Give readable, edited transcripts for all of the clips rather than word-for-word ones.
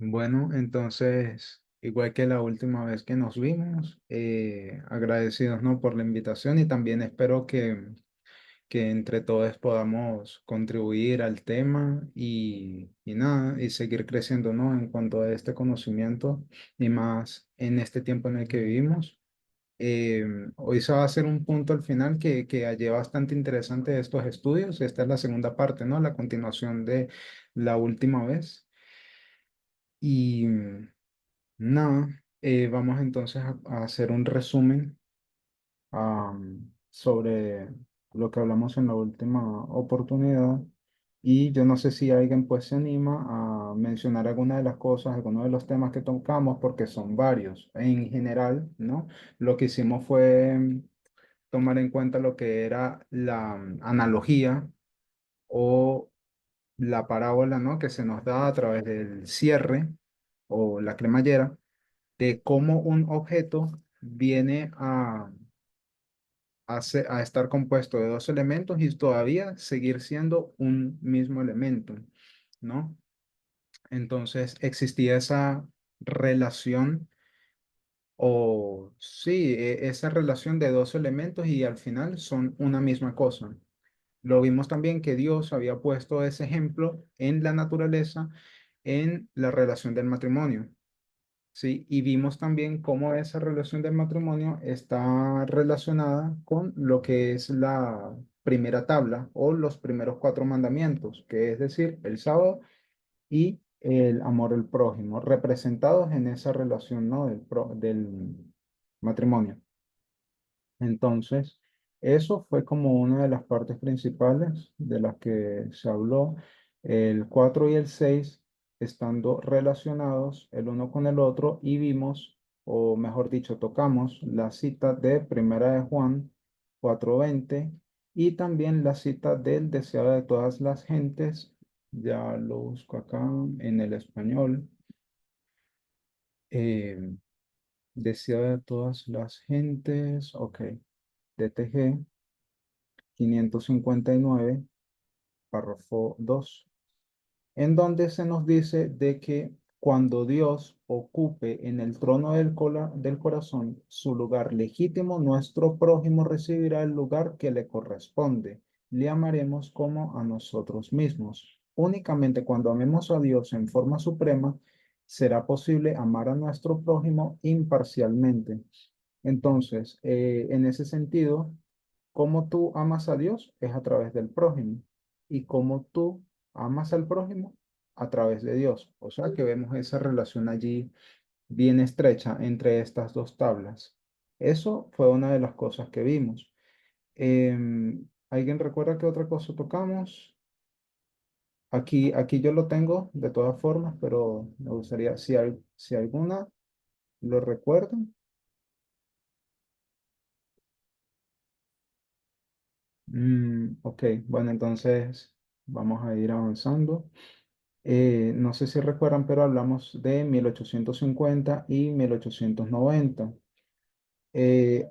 Bueno, entonces, igual que la última vez que nos vimos, agradecidos, ¿no? por la invitación y también espero que entre todos podamos contribuir al tema y nada, y seguir creciendo, ¿no? En cuanto a este conocimiento y más en este tiempo en el que vivimos. Hoy se va a hacer un punto al final que hallé bastante interesante de estos estudios. Esta es la segunda parte, ¿no? La continuación de la última vez. Y nada, vamos entonces a hacer un resumen sobre lo que hablamos en la última oportunidad. Y yo no sé si alguien pues se anima a mencionar alguna de las cosas, algunos de los temas que tocamos, porque son varios. En general, ¿no? Lo que hicimos fue tomar en cuenta lo que era la analogía o la parábola, ¿no? Que se nos da a través del cierre o la cremallera de cómo un objeto viene a estar compuesto de dos elementos y todavía seguir siendo un mismo elemento, ¿no? Entonces existía esa relación o sí, esa relación de dos elementos y al final son una misma cosa. Lo vimos también que Dios había puesto ese ejemplo en la naturaleza, en la relación del matrimonio. Sí, y vimos también cómo esa relación del matrimonio está relacionada con lo que es la primera tabla o los primeros cuatro mandamientos, que es decir, el sábado y el amor al prójimo, representados en esa relación, ¿no? del matrimonio. Entonces, eso fue como una de las partes principales de las que se habló. El 4 y el 6 estando relacionados el uno con el otro y vimos, o mejor dicho, tocamos la cita de Primera de Juan 4:20 y también la cita del deseado de todas las gentes. Ya lo busco acá en el español. Eh, deseado de todas las gentes, ok, DTG 559 párrafo 2 en donde se nos dice de que cuando Dios ocupe en el trono del corazón su lugar legítimo, nuestro prójimo recibirá el lugar que le corresponde. Le amaremos como a nosotros mismos. Únicamente cuando amemos a Dios en forma suprema, será posible amar a nuestro prójimo imparcialmente. Entonces, en ese sentido, cómo tú amas a Dios es a través del prójimo y cómo tú amas al prójimo a través de Dios. O sea que vemos esa relación allí bien estrecha entre estas dos tablas. Eso fue una de las cosas que vimos. ¿Alguien recuerda qué otra cosa tocamos? Aquí yo lo tengo de todas formas, pero me gustaría, si alguna lo recuerda. Ok, bueno, entonces vamos a ir avanzando. No sé si recuerdan, pero hablamos de 1850 y 1890. Eh,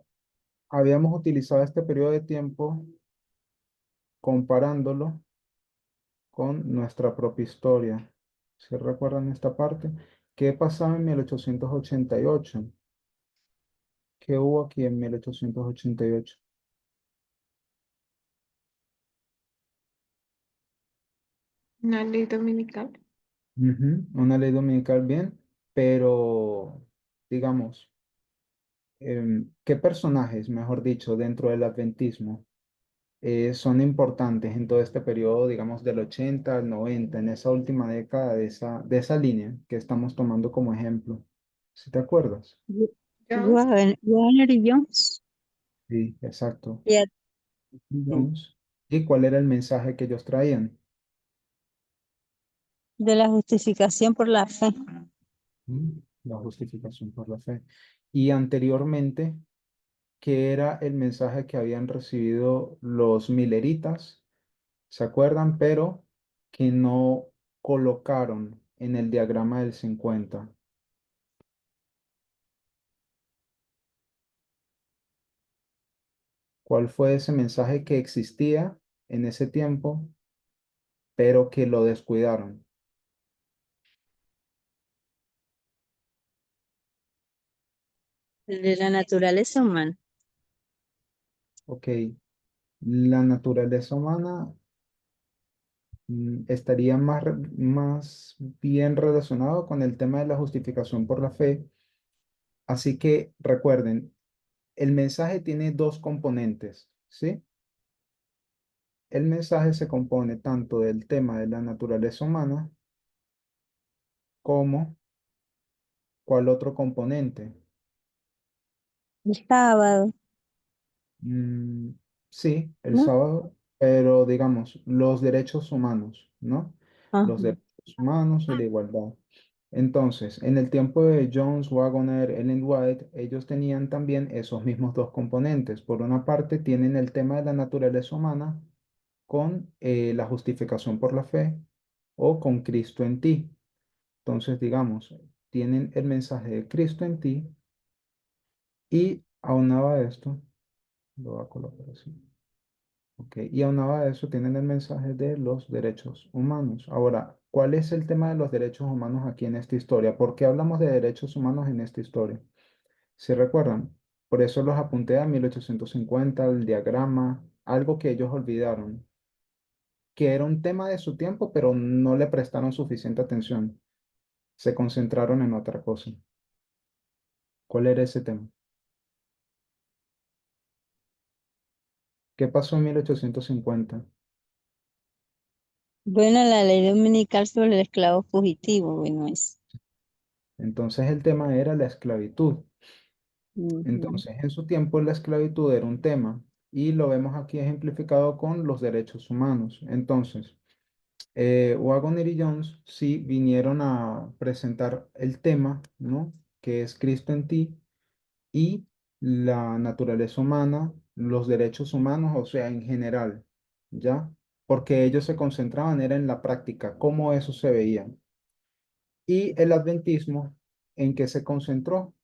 habíamos utilizado este periodo de tiempo comparándolo con nuestra propia historia. ¿Si recuerdan esta parte? ¿Qué pasaba en 1888? ¿Qué hubo aquí en 1888? Una ley dominical. Una ley dominical bien, pero digamos, ¿qué personajes, mejor dicho, dentro del adventismo son importantes en todo este periodo, digamos, del 80 al 90 en esa última década de esa línea que estamos tomando como ejemplo? ¿Sí te acuerdas? Jones. Warner y Jones, Sí, exacto. y Digamos, ¿y cuál era el mensaje que ellos traían? de la justificación por la fe. La justificación por la fe. Y anteriormente, ¿qué era el mensaje que habían recibido los mileritas? ¿Se acuerdan? Pero que no colocaron en el diagrama del 50. ¿Cuál fue ese mensaje que existía en ese tiempo, pero que lo descuidaron? El de la naturaleza humana. Ok, la naturaleza humana estaría más bien relacionado con el tema de la justificación por la fe. Así que recuerden, el mensaje tiene dos componentes, ¿sí? El mensaje se compone tanto del tema de la naturaleza humana como ¿cuál otro componente? El sábado, Mm, sí, el ¿no? sábado, pero digamos, los derechos humanos, ¿no? Ajá. Los derechos humanos y la igualdad. Entonces, en el tiempo de Jones, Wagoner, Ellen White, ellos tenían también esos mismos dos componentes. Por una parte, tienen el tema de la naturaleza humana con la justificación por la fe o con Cristo en ti. Entonces, digamos, tienen el mensaje de Cristo en ti y aunado a esto, lo voy a colocar así. Ok, y aunado a eso tienen el mensaje de los derechos humanos. Ahora, ¿cuál es el tema de los derechos humanos aquí en esta historia? ¿Por qué hablamos de derechos humanos en esta historia? ¿Se recuerdan? Por eso los apunté a 1850, el diagrama, algo que ellos olvidaron, que era un tema de su tiempo, pero no le prestaron suficiente atención. Se concentraron en otra cosa. ¿Cuál era ese tema? ¿Qué pasó en 1850? Bueno, la ley dominical sobre el esclavo fugitivo, bueno, es. Entonces el tema era la esclavitud. Ujú. Entonces, en su tiempo la esclavitud era un tema y lo vemos aquí ejemplificado con los derechos humanos. Entonces, Waggoner y Jones sí vinieron a presentar el tema, ¿no? Que es Cristo en ti y la naturaleza humana, los derechos humanos, o sea, en general, ¿ya? Porque ellos se concentraban era en la práctica, cómo eso se veía. Y el adventismo, ¿en qué se concentró?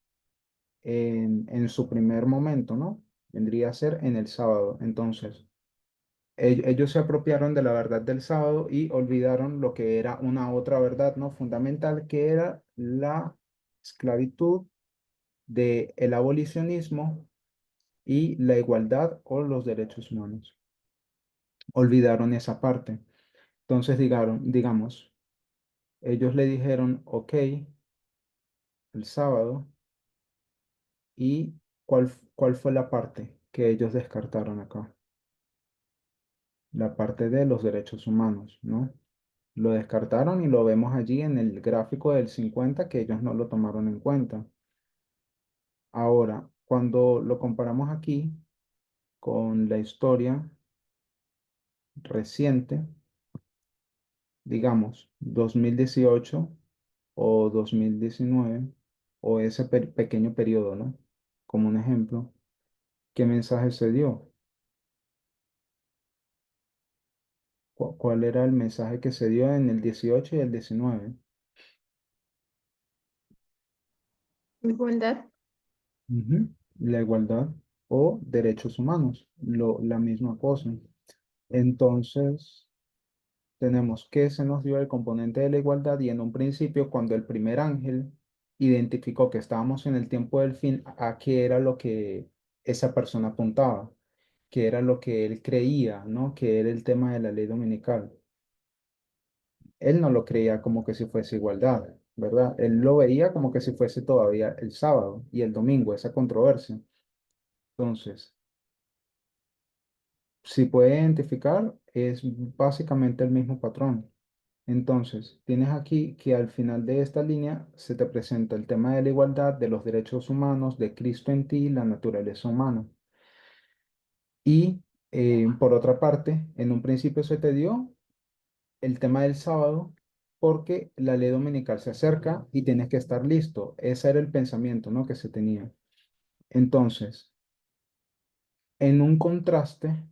En su primer momento, ¿no? Vendría a ser en el sábado. Entonces, ellos se apropiaron de la verdad del sábado y olvidaron lo que era una otra verdad, ¿no? Fundamental, que era la esclavitud del abolicionismo y la igualdad o los derechos humanos. Olvidaron esa parte. Entonces, digamos, ellos le dijeron, ok, el sábado, y cuál fue la parte que ellos descartaron acá. La parte de los derechos humanos, ¿no? Lo descartaron y lo vemos allí en el gráfico del 50 que ellos no lo tomaron en cuenta. Ahora, cuando lo comparamos aquí con la historia reciente, digamos 2018 o 2019 o ese pequeño periodo, ¿no? Como un ejemplo, ¿qué mensaje se dio? ¿Cuál era el mensaje que se dio en el 18 y el 19? Igualdad. Ujú. La igualdad o derechos humanos, la misma cosa. Entonces, tenemos que se nos dio el componente de la igualdad y en un principio, cuando el primer ángel identificó que estábamos en el tiempo del fin, a qué era lo que esa persona apuntaba, qué era lo que él creía, ¿no? Que era el tema de la ley dominical. Él no lo creía como que si fuese igualdad, ¿verdad? Él lo veía como que si fuese todavía el sábado y el domingo, esa controversia. Entonces, si puede identificar, es básicamente el mismo patrón. Entonces, tienes aquí que al final de esta línea se te presenta el tema de la igualdad, de los derechos humanos, de Cristo en ti, la naturaleza humana. Y por otra parte, en un principio se te dio el tema del sábado porque la ley dominical se acerca y tienes que estar listo. Ese era el pensamiento, ¿no? Que se tenía. Entonces, en un contraste,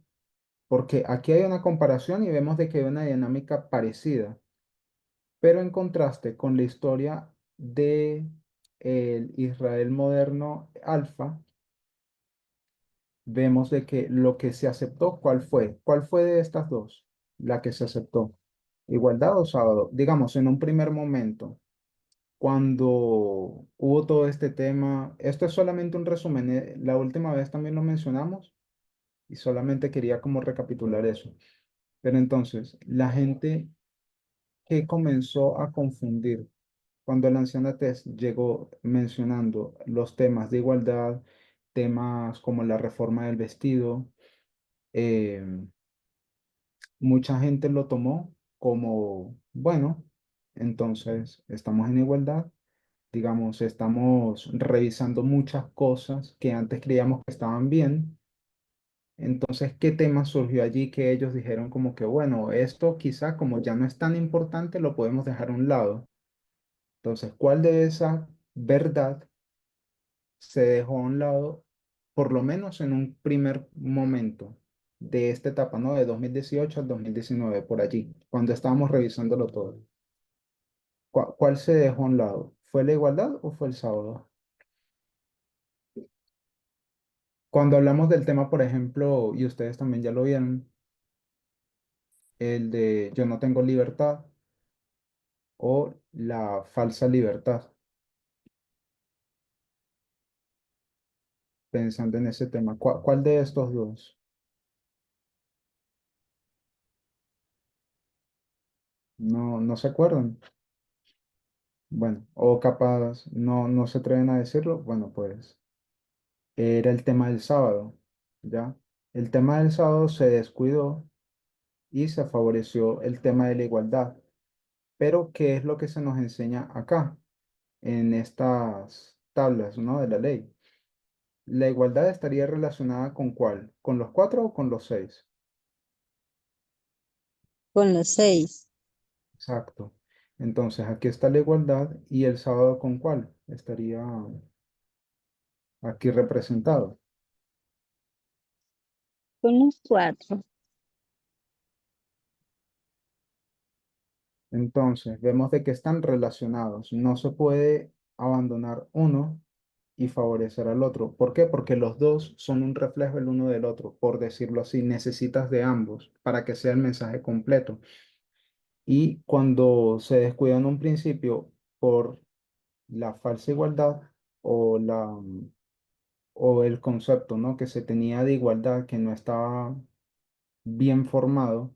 porque aquí hay una comparación y vemos de que hay una dinámica parecida, pero en contraste con la historia de el Israel moderno alfa, vemos de que lo que se aceptó, ¿cuál fue? ¿Cuál fue de estas dos? La que se aceptó. ¿Igualdad o sábado? Digamos, en un primer momento. cuando hubo todo este tema, esto es solamente un resumen, la última vez también lo mencionamos y solamente quería como recapitular eso. Pero entonces, la gente que comenzó a confundir cuando el anciano Tess llegó mencionando los temas de igualdad, temas como la reforma del vestido, eh, mucha gente lo tomó como, bueno, entonces estamos en igualdad, digamos, estamos revisando muchas cosas que antes creíamos que estaban bien. Entonces, ¿qué tema surgió allí que ellos dijeron como que, bueno, esto quizá como ya no es tan importante, lo podemos dejar a un lado? Entonces, ¿cuál de esa verdad se dejó a un lado, por lo menos en un primer momento de esta etapa, ¿no? De 2018 al 2019 por allí, cuando estábamos revisándolo todo? ¿Cuál se dejó a un lado? ¿Fue la igualdad o fue el sábado? Cuando hablamos del tema, por ejemplo, y ustedes también ya lo vieron, el de yo no tengo libertad o la falsa libertad, pensando en ese tema, ¿cuál de estos dos? No se acuerdan. Bueno, o capaz no se atreven a decirlo. Bueno, pues era el tema del sábado, ¿ya? El tema del sábado se descuidó y se favoreció el tema de la igualdad. Pero, ¿qué es lo que se nos enseña acá, en estas tablas, ¿no? De la ley? ¿La igualdad estaría relacionada con cuál? ¿Con los cuatro o con los seis? Con los 6. Exacto. Entonces, aquí está la igualdad y el sábado con cuál estaría aquí representado. Con los 4. Entonces, vemos de que están relacionados. No se puede abandonar uno y favorecer al otro. ¿Por qué? Porque los dos son un reflejo el uno del otro, por decirlo así. Necesitas de ambos para que sea el mensaje completo. Y cuando se descuida en un principio por la falsa igualdad o o el concepto, ¿no? que se tenía de igualdad que no estaba bien formado,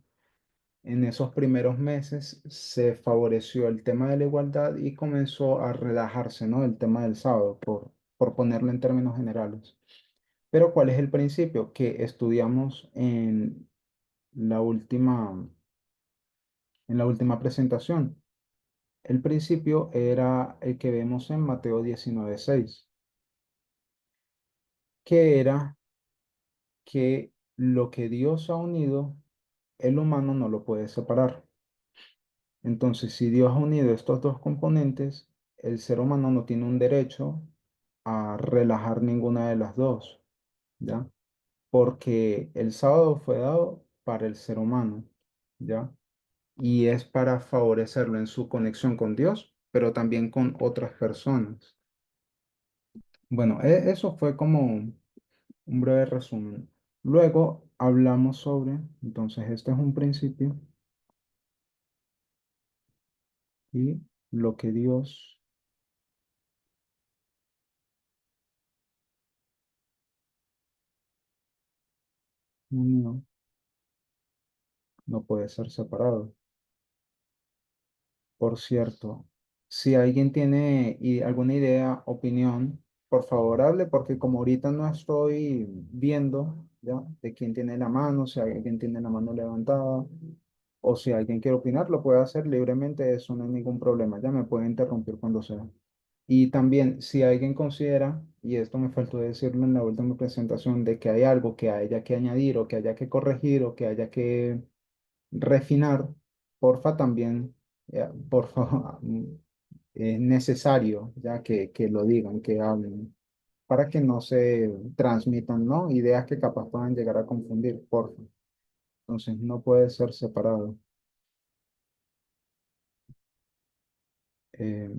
en esos primeros meses se favoreció el tema de la igualdad y comenzó a relajarse, ¿no? El tema del sábado, por ponerlo en términos generales. Pero ¿cuál es el principio que estudiamos la en la última presentación? El principio era el que vemos en Mateo 19:6, que era que lo que Dios ha unido, el humano no lo puede separar. Entonces, si Dios ha unido estos dos componentes, el ser humano no tiene un derecho a relajar ninguna de las dos, ¿ya? Porque el sábado fue dado para el ser humano, ¿ya? Y es para favorecerlo en su conexión con Dios, pero también con otras personas. Bueno, eso fue como un breve resumen. Luego hablamos sobre, entonces este es un principio y lo que Dios unió no puede ser separado. Por cierto, si alguien tiene alguna idea, opinión, por favor hable, porque como ahorita no estoy viendo, ¿ya? De quién tiene la mano, si alguien tiene la mano levantada, o si alguien quiere opinar, lo puede hacer libremente, eso no hay ningún problema, ya me puede interrumpir cuando sea. Y también, si alguien considera, y esto me faltó decirlo en la última presentación, de que hay algo que haya que añadir o que haya que corregir o que haya que refinar, porfa también, porfa, es necesario ya que lo digan, que hablen, para que no se transmitan, ¿no? Ideas que capaz puedan llegar a confundir, porfa. Entonces no puede ser separado.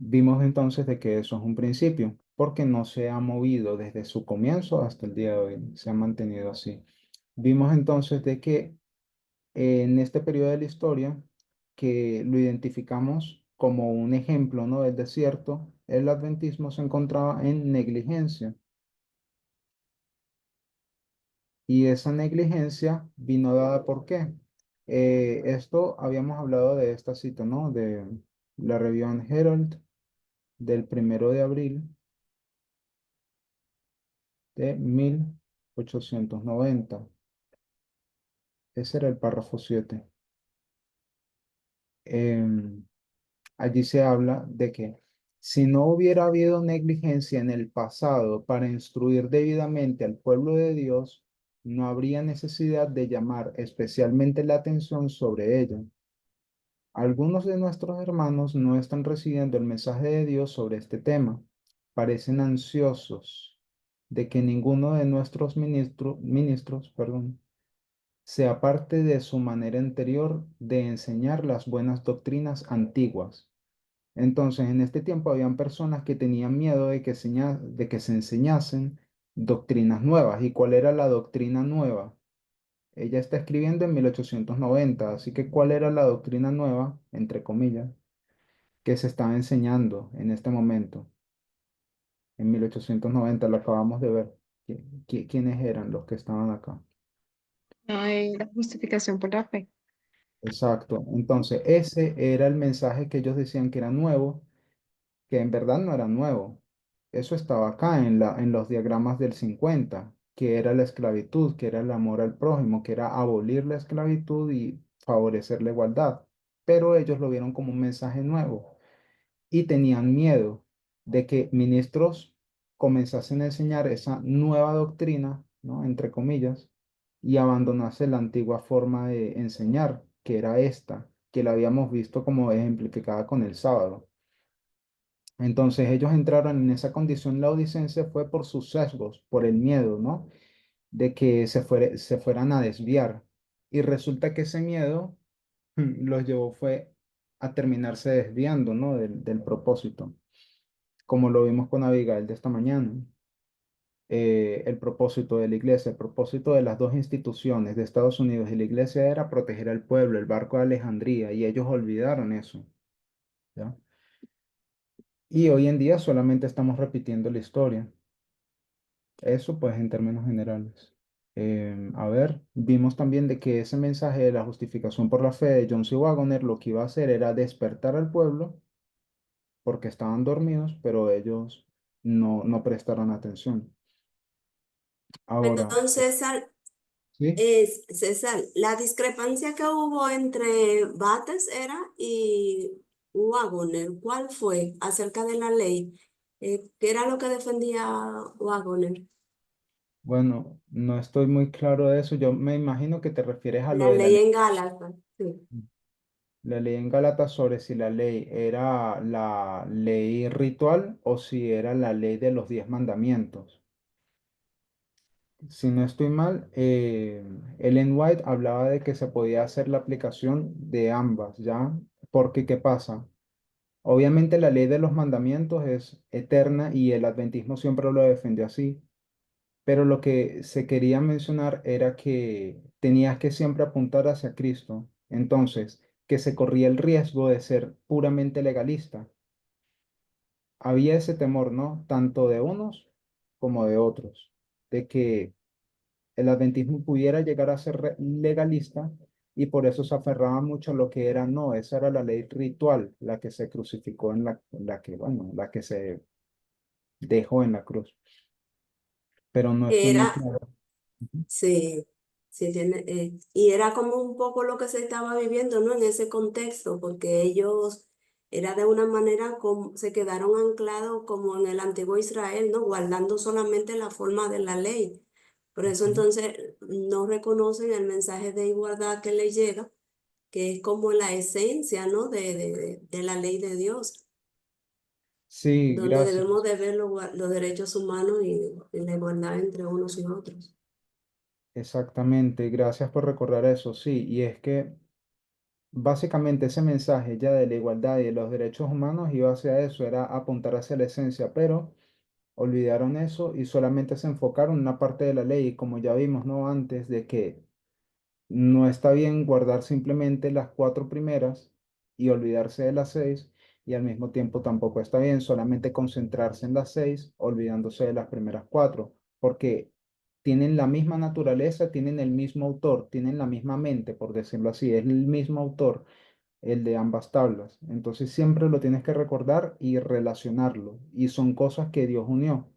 Vimos entonces de que eso es un principio, porque no se ha movido desde su comienzo hasta el día de hoy, se ha mantenido así. Vimos entonces de que en este periodo de la historia, que lo identificamos como un ejemplo, ¿no? Del desierto, el adventismo se encontraba en negligencia. Y esa negligencia vino dada por qué. Esto habíamos hablado de esta cita, ¿no? De la Review and Herald del 1 de abril de 1890. Ese era el párrafo 7. Em, Allí se habla de que si no hubiera habido negligencia en el pasado para instruir debidamente al pueblo de Dios, no habría necesidad de llamar especialmente la atención sobre ello. Algunos de nuestros hermanos no están recibiendo el mensaje de Dios sobre este tema. Parecen ansiosos de que ninguno de nuestros ministros, perdón, sea parte de su manera anterior de enseñar las buenas doctrinas antiguas. Entonces, en este tiempo habían personas que tenían miedo de que se enseñasen doctrinas nuevas. ¿Y cuál era la doctrina nueva? Ella está escribiendo en 1890, así que ¿cuál era la doctrina nueva, entre comillas, que se estaba enseñando en este momento? En 1890 lo acabamos de ver. ¿Quiénes eran los que estaban acá? No hay la justificación por la fe. Exacto. Entonces, ese era el mensaje que ellos decían que era nuevo, que en verdad no era nuevo. Eso estaba acá en los diagramas del 50, que era la esclavitud, que era el amor al prójimo, que era abolir la esclavitud y favorecer la igualdad. Pero ellos lo vieron como un mensaje nuevo y tenían miedo de que ministros comenzasen a enseñar esa nueva doctrina, ¿no? Entre comillas, y abandonase la antigua forma de enseñar, que era esta, que la habíamos visto como ejemplificada con el sábado. Entonces ellos entraron en esa condición laodicense fue por sus sesgos, por el miedo, ¿no? De que se fueran a desviar. Y resulta que ese miedo los llevó fue a terminarse desviando, ¿no? Del propósito, como lo vimos con Abigail de esta mañana. El propósito de la iglesia, el propósito de las dos instituciones de Estados Unidos y la iglesia era proteger al pueblo, el barco de Alejandría, y ellos olvidaron eso, ¿ya? Y hoy en día solamente estamos repitiendo la historia. Eso pues en términos generales. A ver, vimos también de que ese mensaje de la justificación por la fe de John C. Wagoner lo que iba a hacer era despertar al pueblo porque estaban dormidos, pero ellos no prestaron atención. Ahora, Perdón, César, ¿sí? César, la discrepancia que hubo entre Bates era y Wagoner, ¿cuál fue acerca de la ley? ¿Qué era lo que defendía Wagoner? Bueno, no estoy muy claro de eso. Yo me imagino que te refieres a lo La de ley en Gálatas, sí. la ley en Gálatas sobre si la ley era la ley ritual o si era la ley de los 10 mandamientos. Si no estoy mal, Ellen White hablaba de que se podía hacer la aplicación de ambas, ¿ya? Porque, ¿qué pasa? Obviamente la ley de los mandamientos es eterna y el adventismo siempre lo defendió así, pero lo que se quería mencionar era que tenías que siempre apuntar hacia Cristo. Entonces, que se corría el riesgo de ser puramente legalista. Había ese temor, ¿no? Tanto de unos como de otros, de que el adventismo pudiera llegar a ser legalista y por eso se aferraba mucho a lo que era, no, esa era la ley ritual, la que se crucificó la que, bueno, la que se dejó en la cruz, pero no estoy muy Era, claro. Ujú. sí, sí tiene, y era como un poco lo que se estaba viviendo, ¿no? En ese contexto, porque ellos era de una manera como se quedaron anclados como en el antiguo Israel, ¿no? Guardando solamente la forma de la ley. Por eso Ujú. entonces no reconocen el mensaje de igualdad que les llega, que es como la esencia, ¿no? De la ley de Dios, Sí, donde debemos gracias. de ver los derechos humanos y la igualdad entre unos y otros. Exactamente, gracias por recordar eso, sí, y es que básicamente ese mensaje ya de la igualdad y de los derechos humanos iba hacia eso, era apuntar hacia la esencia, pero olvidaron eso y solamente se enfocaron en una parte de la ley, y como ya vimos, ¿no? Antes de que no está bien guardar simplemente las 4 primeras y olvidarse de las 6, y al mismo tiempo tampoco está bien solamente concentrarse en las 6, olvidándose de las primeras 4, porque tienen la misma naturaleza, tienen el mismo autor, tienen la misma mente, por decirlo así, es el mismo autor, el de ambas tablas. Entonces siempre lo tienes que recordar y relacionarlo, y son cosas que Dios unió.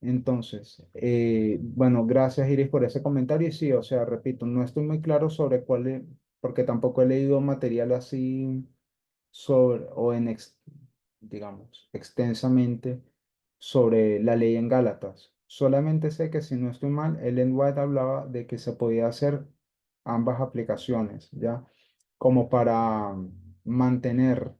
Entonces, bueno, gracias Iris por ese comentario. Y sí, o sea, repito, no estoy muy claro sobre cuál es, porque tampoco he leído material así sobre, o digamos, extensamente sobre la ley en Gálatas. Solamente sé que si no estoy mal, Ellen White hablaba de que se podía hacer ambas aplicaciones, ¿ya? Como para mantener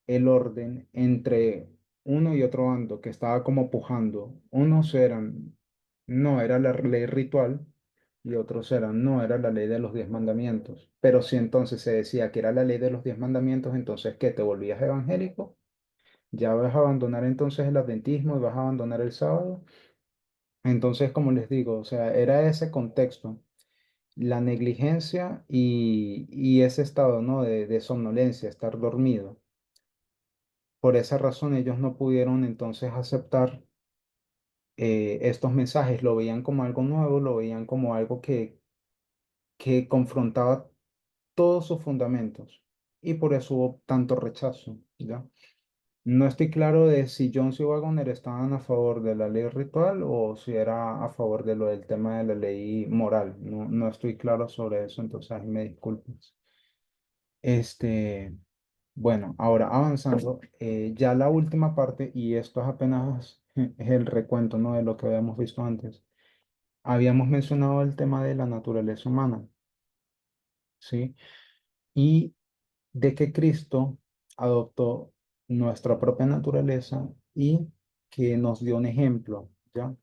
el orden entre uno y otro bando que estaba como pujando. Unos eran, no era la ley ritual y otros eran, no era la ley de los 10 mandamientos. Pero si entonces se decía que era la ley de los 10 mandamientos, entonces ¿qué? ¿Te volvías evangélico? ¿Ya vas a abandonar entonces el adventismo y vas a abandonar el sábado? Entonces, como les digo, o sea, era ese contexto, la negligencia y ese estado, ¿no? De somnolencia, estar dormido. Por esa razón ellos no pudieron entonces aceptar estos mensajes, lo veían como algo nuevo, lo veían como algo que confrontaba todos sus fundamentos y por eso hubo tanto rechazo, ¿ya? No estoy claro de si Jones y Waggoner estaban a favor de la ley ritual o si era a favor de lo del tema de la ley moral. No, no estoy claro sobre eso, entonces ahí me disculpas. Este, bueno, ahora avanzando, ya la última parte, y esto es apenas es el recuento, ¿no? De lo que habíamos visto antes. Habíamos mencionado el tema de la naturaleza humana, ¿sí? Y de que Cristo adoptó nuestra propia naturaleza y que nos dio un ejemplo, ¿ya?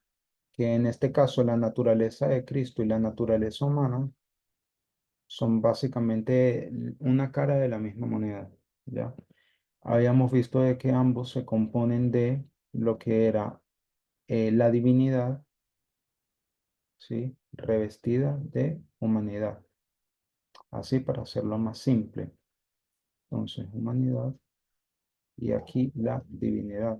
Que en este caso la naturaleza de Cristo y la naturaleza humana son básicamente una cara de la misma moneda, ¿ya? Habíamos visto de que ambos se componen de lo que era la divinidad, ¿sí? Revestida de humanidad, así para hacerlo más simple. Entonces, humanidad y aquí la divinidad.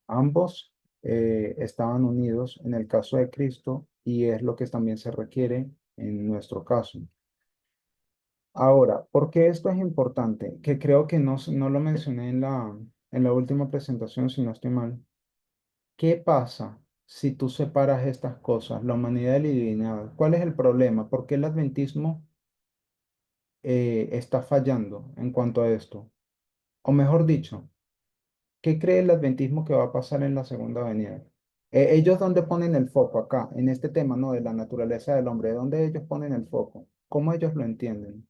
Ambos estaban unidos en el caso de Cristo y es lo que también se requiere en nuestro caso. Ahora, ¿por qué esto es importante? Que creo que no lo mencioné en la última presentación, si no estoy mal. ¿Qué pasa si tú separas estas cosas, la humanidad y la divinidad? ¿Cuál es el problema? ¿Por qué el adventismo está fallando en cuanto a esto? O mejor dicho, ¿qué cree el adventismo que va a pasar en la segunda venida? Ellos dónde ponen el foco acá, en este tema, ¿no? De la naturaleza del hombre, ¿dónde ellos ponen el foco? ¿Cómo ellos lo entienden?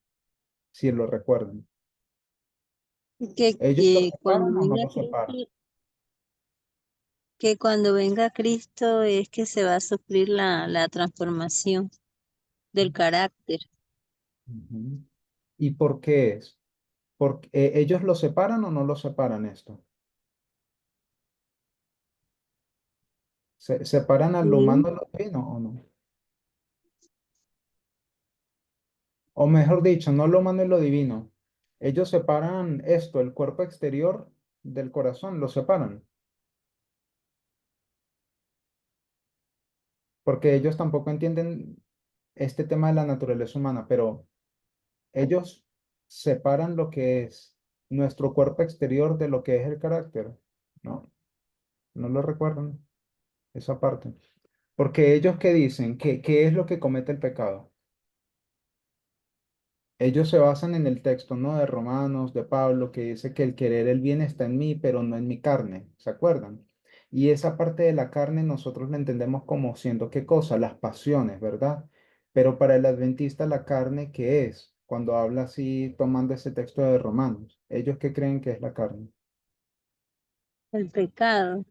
Si lo recuerdan. ¿Ellos lo Que separan o no lo separan? cuando venga Cristo es que se va a sufrir la transformación del carácter. Ujú. ¿Y por qué es? Porque, ¿ellos lo separan o no lo separan esto? ¿Separan al humano Sí. de lo divino o no? O mejor dicho, no lo humano y lo divino. Ellos separan esto, el cuerpo exterior del corazón, lo separan. Porque ellos tampoco entienden este tema de la naturaleza humana, pero ellos separan lo que es nuestro cuerpo exterior de lo que es el carácter. No, no lo recuerdan, esa parte. Porque ellos qué dicen, ¿qué es lo que comete el pecado? Ellos se basan en el texto, ¿no? De Romanos, de Pablo, que dice que el querer el bien está en mí, pero no en mi carne. ¿Se acuerdan? Y esa parte de la carne nosotros la entendemos como siendo qué cosa, las pasiones, ¿verdad? Pero para el adventista la carne, ¿qué es? Cuando habla así, tomando ese texto de Romanos, ¿ellos qué creen que es la carne? El pecado.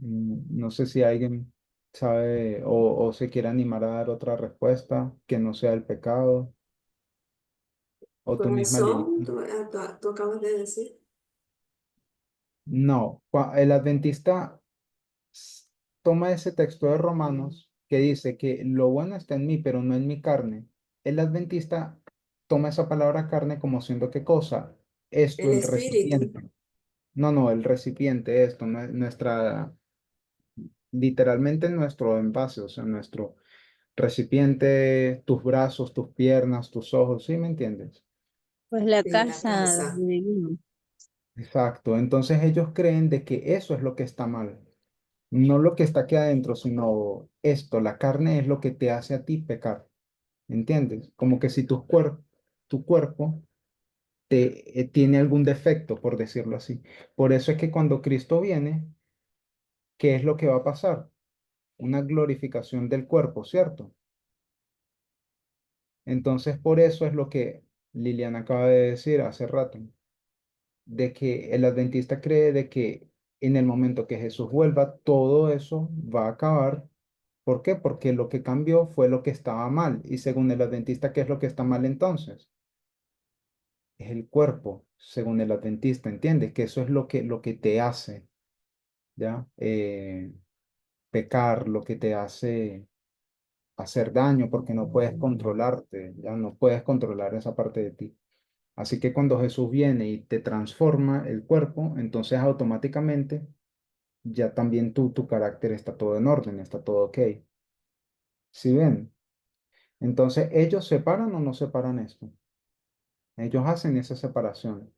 No sé si alguien sabe o se quiere animar a dar otra respuesta que no sea el pecado o tú misma, Lili. Corazón, tú acabas de decir. No, el adventista s- toma ese texto de Romanos que dice que lo bueno está en mí, pero no en mi carne. El adventista toma esa palabra carne como siendo qué cosa, esto, El el espíritu. recipiente. No, no, el recipiente, esto, nuestra, literalmente nuestro envase, o sea, nuestro recipiente, tus brazos, tus piernas, tus ojos, ¿sí me entiendes? Pues la Sí, la casa casa. donde vivimos. Exacto, entonces ellos creen de que eso es lo que está mal, no lo que está aquí adentro, sino esto, la carne es lo que te hace a ti pecar, ¿entiendes? Como que si tu cuerpo tiene algún defecto, por decirlo así. Por eso es que cuando Cristo viene, ¿qué es lo que va a pasar? Una glorificación del cuerpo, ¿cierto? Entonces, por eso es lo que Liliana acaba de decir hace rato, de que el adventista cree de que en el momento que Jesús vuelva, todo eso va a acabar. ¿Por qué? Porque lo que cambió fue lo que estaba mal. Y según el adventista, ¿qué es lo que está mal entonces? Es el cuerpo, según el adventista, ¿entiendes? Que eso es lo que te hace, ¿ya? Pecar, lo que te hace hacer daño, porque no puedes controlarte, ya no puedes controlar esa parte de ti. Así que cuando Jesús viene y te transforma el cuerpo, entonces automáticamente ya también tu carácter está todo en orden, está todo ok. ¿Sí ven? Entonces, ¿ellos separan o no separan esto? Ellos hacen esa separación,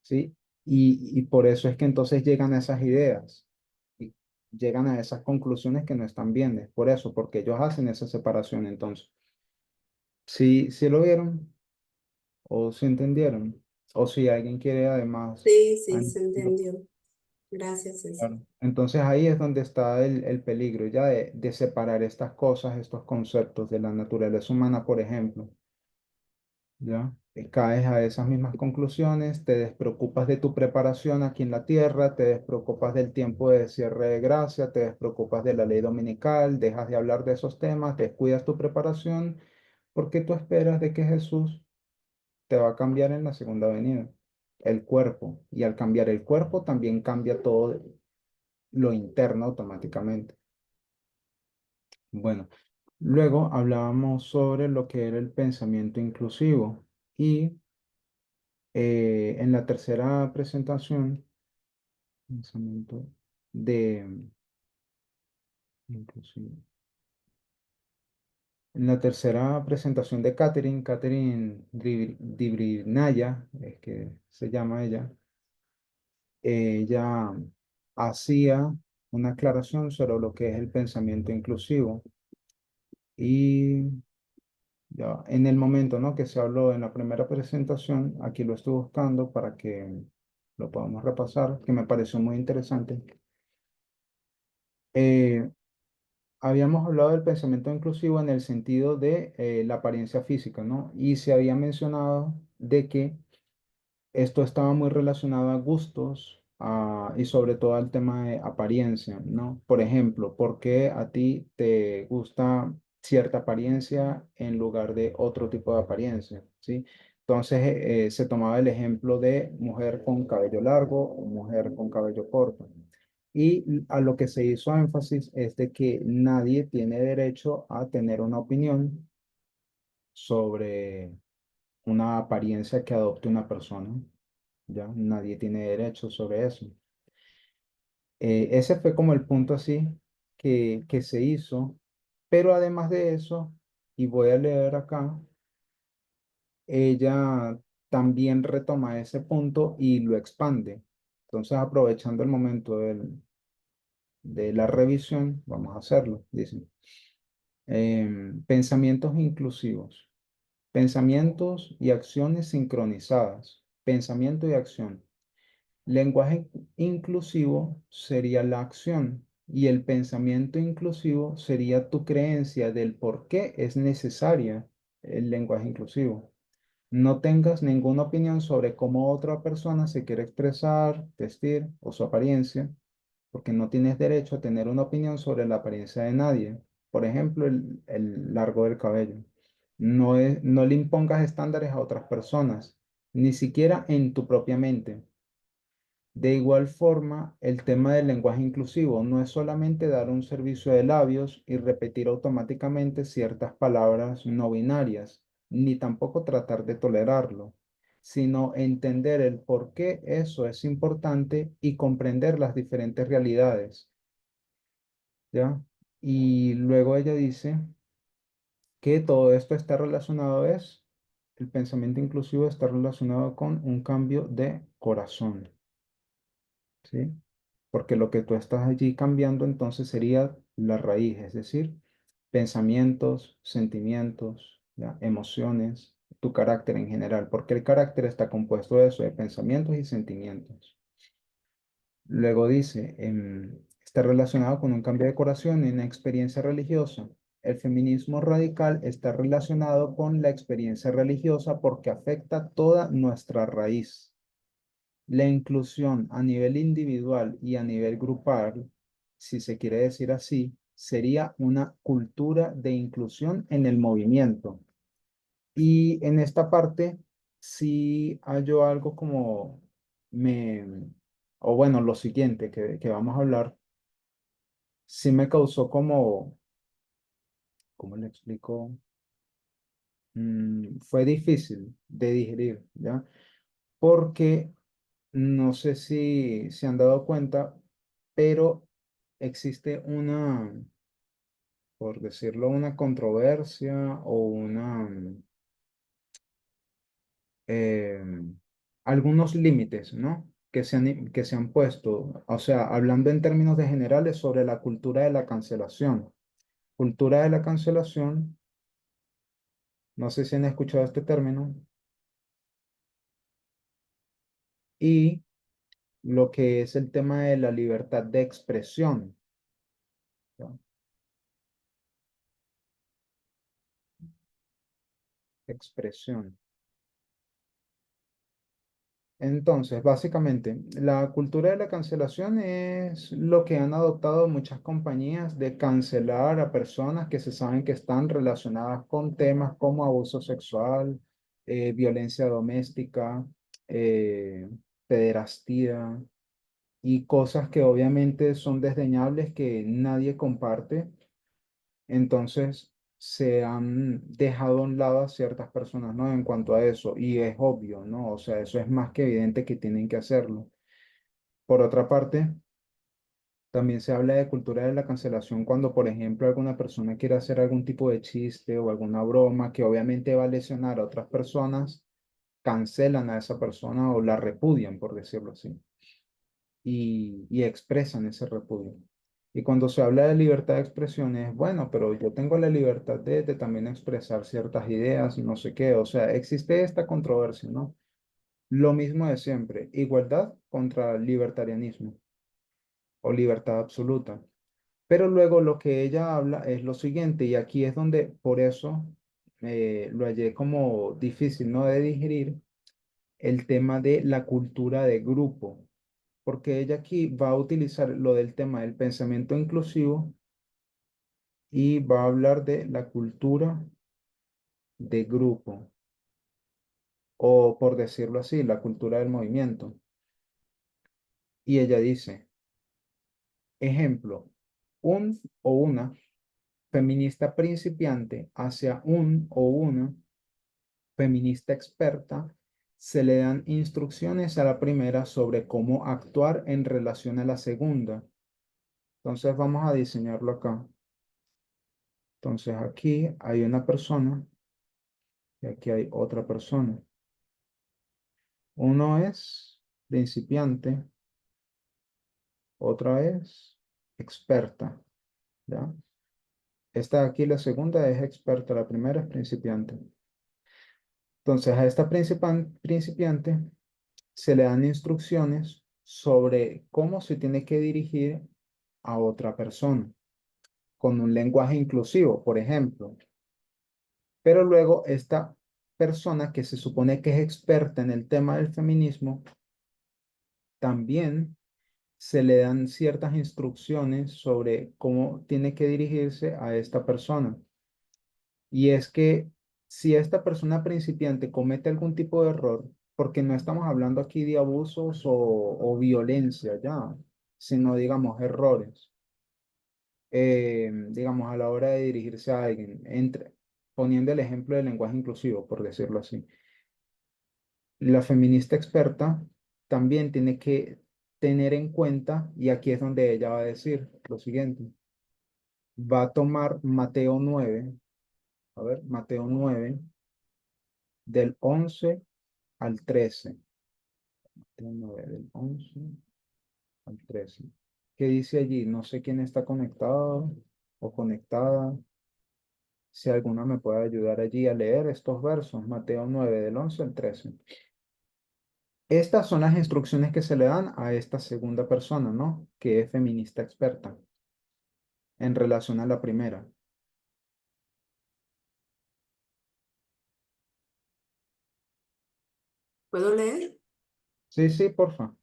¿sí? Y por eso es que entonces llegan a esas ideas y llegan a esas conclusiones que no están bien. Es por eso, porque ellos hacen esa separación entonces. ¿Sí lo vieron? ¿O si entendieron? O si alguien quiere además... Sí, sí, se añadirlo. entendió. Gracias, César. Claro. Entonces ahí es donde está el peligro ya de separar estas cosas, estos conceptos de la naturaleza humana, por ejemplo. ¿Ya? Caes a esas mismas conclusiones, te despreocupas de tu preparación aquí en la tierra, te despreocupas del tiempo de cierre de gracia, te despreocupas de la ley dominical, dejas de hablar de esos temas, descuidas tu preparación, porque tú esperas de que Jesús te va a cambiar en la segunda venida, el cuerpo, y al cambiar el cuerpo también cambia todo lo interno automáticamente. Bueno, luego hablábamos sobre lo que era el pensamiento inclusivo y en la tercera presentación, pensamiento de inclusivo. En la tercera presentación de Catherine Dibrinaya, es que se llama ella, ella hacía una aclaración sobre lo que es el pensamiento inclusivo y ya, en el momento, ¿no?, que se habló en la primera presentación, aquí lo estoy buscando para que lo podamos repasar, que me pareció muy interesante. Eh, Habíamos hablado del pensamiento inclusivo en el sentido de la apariencia física, ¿no? Y se había mencionado de que esto estaba muy relacionado a gustos y sobre todo al tema de apariencia, ¿no? Por ejemplo, ¿por qué a ti te gusta cierta apariencia en lugar de otro tipo de apariencia? ¿Sí? Entonces se tomaba el ejemplo de mujer con cabello largo o mujer con cabello corto. Y a lo que se hizo énfasis es de que nadie tiene derecho a tener una opinión sobre una apariencia que adopte una persona. Ya, nadie tiene derecho sobre eso. Ese fue como el punto así que se hizo, pero además de eso, y voy a leer acá, ella también retoma ese punto y lo expande. Entonces, aprovechando el momento de la revisión, vamos a hacerlo, dice. Pensamientos inclusivos, pensamientos y acciones sincronizadas, pensamiento y acción. Lenguaje inclusivo sería la acción y el pensamiento inclusivo sería tu creencia del por qué es necesaria el lenguaje inclusivo. No tengas ninguna opinión sobre cómo otra persona se quiere expresar, vestir o su apariencia, porque no tienes derecho a tener una opinión sobre la apariencia de nadie. Por ejemplo, el largo del cabello. No le impongas estándares a otras personas, ni siquiera en tu propia mente. De igual forma, el tema del lenguaje inclusivo no es solamente dar un servicio de labios y repetir automáticamente ciertas palabras no binarias, ni tampoco tratar de tolerarlo, sino entender el por qué eso es importante y comprender las diferentes realidades, ¿ya? Y luego ella dice que todo esto está relacionado el pensamiento inclusivo está relacionado con un cambio de corazón, ¿sí? Porque lo que tú estás allí cambiando entonces sería la raíz, es decir, pensamientos, sentimientos, ¿ya? Emociones, tu carácter en general, porque el carácter está compuesto de eso, de pensamientos y sentimientos. Luego dice, está relacionado con un cambio de corazón y una experiencia religiosa. El feminismo radical está relacionado con la experiencia religiosa porque afecta toda nuestra raíz. La inclusión a nivel individual y a nivel grupal, si se quiere decir así, sería una cultura de inclusión en el movimiento. Y en esta parte, sí hallo algo como me, o bueno, lo siguiente que vamos a hablar, sí me causó como, ¿cómo le explico? Fue difícil de digerir, ¿ya? Porque no sé si se han dado cuenta, pero existe una, por decirlo, una controversia o eh, algunos límites, ¿no? Que se han puesto, o sea, hablando en términos de generales sobre la cultura de la cancelación. Cultura de la cancelación, no sé si han escuchado este término, y lo que es el tema de la libertad de expresión, ¿no? Expresión. Entonces, básicamente, la cultura de la cancelación es lo que han adoptado muchas compañías de cancelar a personas que se saben que están relacionadas con temas como abuso sexual, violencia doméstica, eh, pederastía y cosas que obviamente son desdeñables que nadie comparte. Entonces, se han dejado a un lado a ciertas personas, ¿no? En cuanto a eso, y es obvio, ¿no? O sea, eso es más que evidente que tienen que hacerlo. Por otra parte, también se habla de cultura de la cancelación cuando, por ejemplo, alguna persona quiere hacer algún tipo de chiste o alguna broma que obviamente va a lesionar a otras personas, cancelan a esa persona o la repudian, por decirlo así, y expresan ese repudio. Y cuando se habla de libertad de expresión es, bueno, pero yo tengo la libertad de también expresar ciertas ideas, no sé qué, o sea, existe esta controversia, ¿no? Lo mismo de siempre, igualdad contra libertarianismo o libertad absoluta. Pero luego lo que ella habla es lo siguiente, y aquí es donde por eso lo hallé como difícil, ¿no? De digerir el tema de la cultura de grupo, porque ella aquí va a utilizar lo del tema del pensamiento inclusivo y va a hablar de la cultura de grupo, o por decirlo así, la cultura del movimiento. Y ella dice, ejemplo, un o una feminista principiante hacia un o una feminista experta, se le dan instrucciones a la primera sobre cómo actuar en relación a la segunda. Entonces vamos a diseñarlo acá. Entonces aquí hay una persona y aquí hay otra persona. Uno es principiante, otra es experta, ¿ya? Esta de aquí, la segunda es experta, la primera es principiante. Entonces a esta principiante se le dan instrucciones sobre cómo se tiene que dirigir a otra persona con un lenguaje inclusivo, por ejemplo. Pero luego esta persona que se supone que es experta en el tema del feminismo, también se le dan ciertas instrucciones sobre cómo tiene que dirigirse a esta persona. Y es que si esta persona principiante comete algún tipo de error, porque no estamos hablando aquí de abusos o violencia ya, sino digamos errores, digamos a la hora de dirigirse a alguien, poniendo el ejemplo del lenguaje inclusivo, por decirlo así, la feminista experta también tiene que tener en cuenta, y aquí es donde ella va a decir lo siguiente, va a tomar Mateo 9, a ver, Mateo 9, del 11 al 13. Mateo 9, del 11 al 13. ¿Qué dice allí? No sé quién está conectado o conectada. Si alguna me puede ayudar allí a leer estos versos, Mateo 9, del 11 al 13. Estas son las instrucciones que se le dan a esta segunda persona, ¿no? Que es feminista experta en relación a la primera. ¿Puedo leer? Sí, sí, porfa.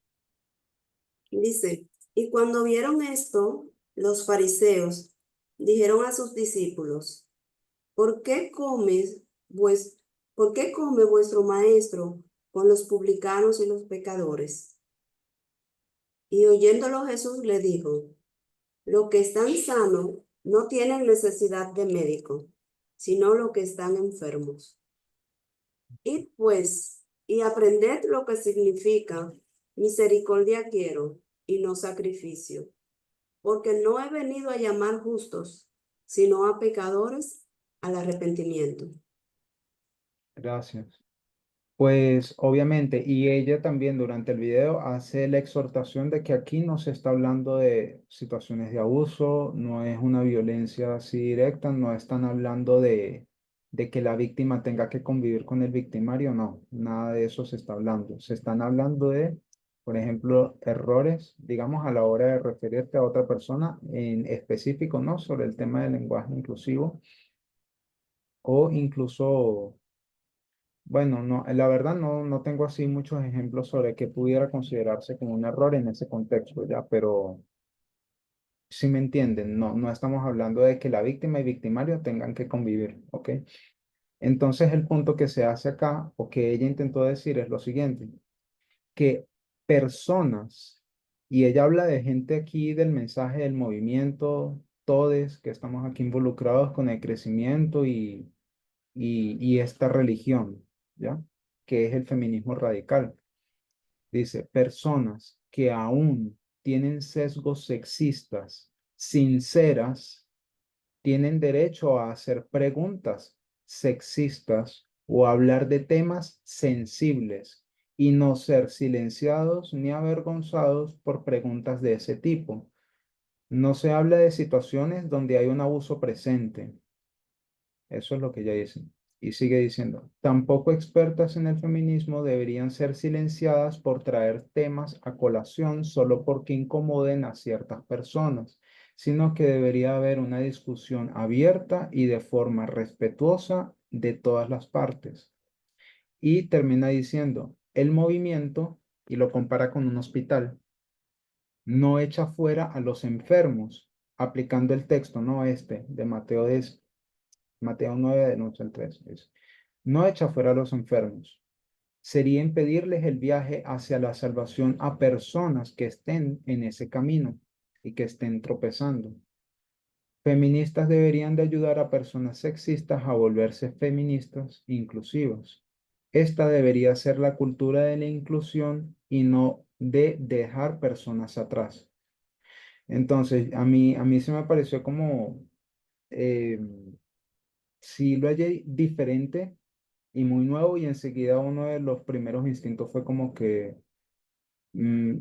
Dice, y cuando vieron esto, los fariseos dijeron a sus discípulos, ¿por qué comes, pues, por qué come vuestro maestro con los publicanos y los pecadores? Y oyéndolo Jesús le dijo, los que están sanos no tienen necesidad de médico, sino los que están enfermos. Id pues y aprended lo que significa misericordia quiero y no sacrificio, porque no he venido a llamar justos, sino a pecadores al arrepentimiento. Gracias. Pues obviamente, y ella también durante el video hace la exhortación de que aquí no se está hablando de situaciones de abuso, no es una violencia así directa, no están hablando de que la víctima tenga que convivir con el victimario, no, nada de eso se está hablando. Se están hablando de, por ejemplo, errores, digamos, a la hora de referirte a otra persona en específico, ¿no? Sobre el tema del lenguaje inclusivo o incluso bueno, no, la verdad no tengo así muchos ejemplos sobre qué pudiera considerarse como un error en ese contexto, ya, pero si me entienden, no estamos hablando de que la víctima y victimario tengan que convivir, ¿ok? Entonces el punto que se hace acá, o que ella intentó decir, es lo siguiente, que personas, y ella habla de gente aquí del mensaje del movimiento, todes que estamos aquí involucrados con el crecimiento y esta religión, ¿ya? Que es el feminismo radical. Dice, personas que aún tienen sesgos sexistas sinceras, tienen derecho a hacer preguntas sexistas o hablar de temas sensibles y no ser silenciados ni avergonzados por preguntas de ese tipo. No se habla de situaciones donde hay un abuso presente. Eso es lo que ella dice. Y sigue diciendo, tampoco expertas en el feminismo deberían ser silenciadas por traer temas a colación solo porque incomoden a ciertas personas, sino que debería haber una discusión abierta y de forma respetuosa de todas las partes. Y termina diciendo, el movimiento, y lo compara con un hospital, no echa fuera a los enfermos, aplicando el texto, no este, de Mateo 9, del 11 al 13. No echa fuera a los enfermos. Sería impedirles el viaje hacia la salvación a personas que estén en ese camino y que estén tropezando. Feministas deberían de ayudar a personas sexistas a volverse feministas inclusivas. Esta debería ser la cultura de la inclusión y no de dejar personas atrás. Entonces, a mí se me pareció como, eh, si lo hallé diferente y muy nuevo y enseguida uno de los primeros instintos fue como que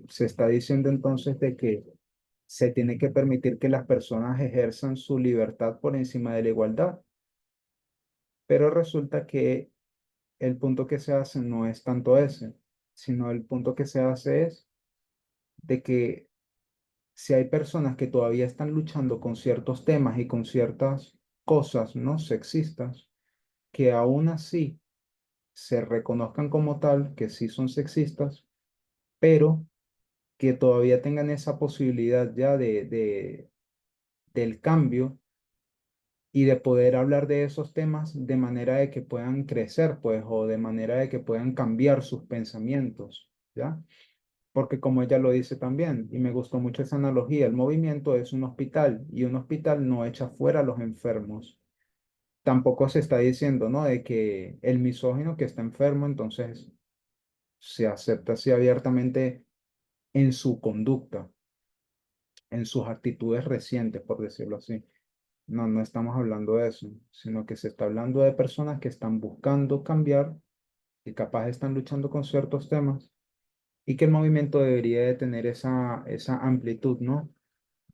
se está diciendo entonces de que se tiene que permitir que las personas ejerzan su libertad por encima de la igualdad, pero resulta que el punto que se hace no es tanto ese, sino el punto que se hace es de que si hay personas que todavía están luchando con ciertos temas y con ciertas cosas no sexistas, que aún así se reconozcan como tal, que sí son sexistas, pero que todavía tengan esa posibilidad ya del cambio y de poder hablar de esos temas de manera de que puedan crecer, pues, o de manera de que puedan cambiar sus pensamientos, ¿ya? Porque como ella lo dice también, y me gustó mucho esa analogía, el movimiento es un hospital y un hospital no echa fuera a los enfermos, tampoco se está diciendo, ¿no? De que el misógino que está enfermo, entonces se acepta así abiertamente en su conducta, en sus actitudes recientes, por decirlo así. No, no estamos hablando de eso, sino que se está hablando de personas que están buscando cambiar, que capaz están luchando con ciertos temas y que el movimiento debería de tener esa amplitud, ¿no?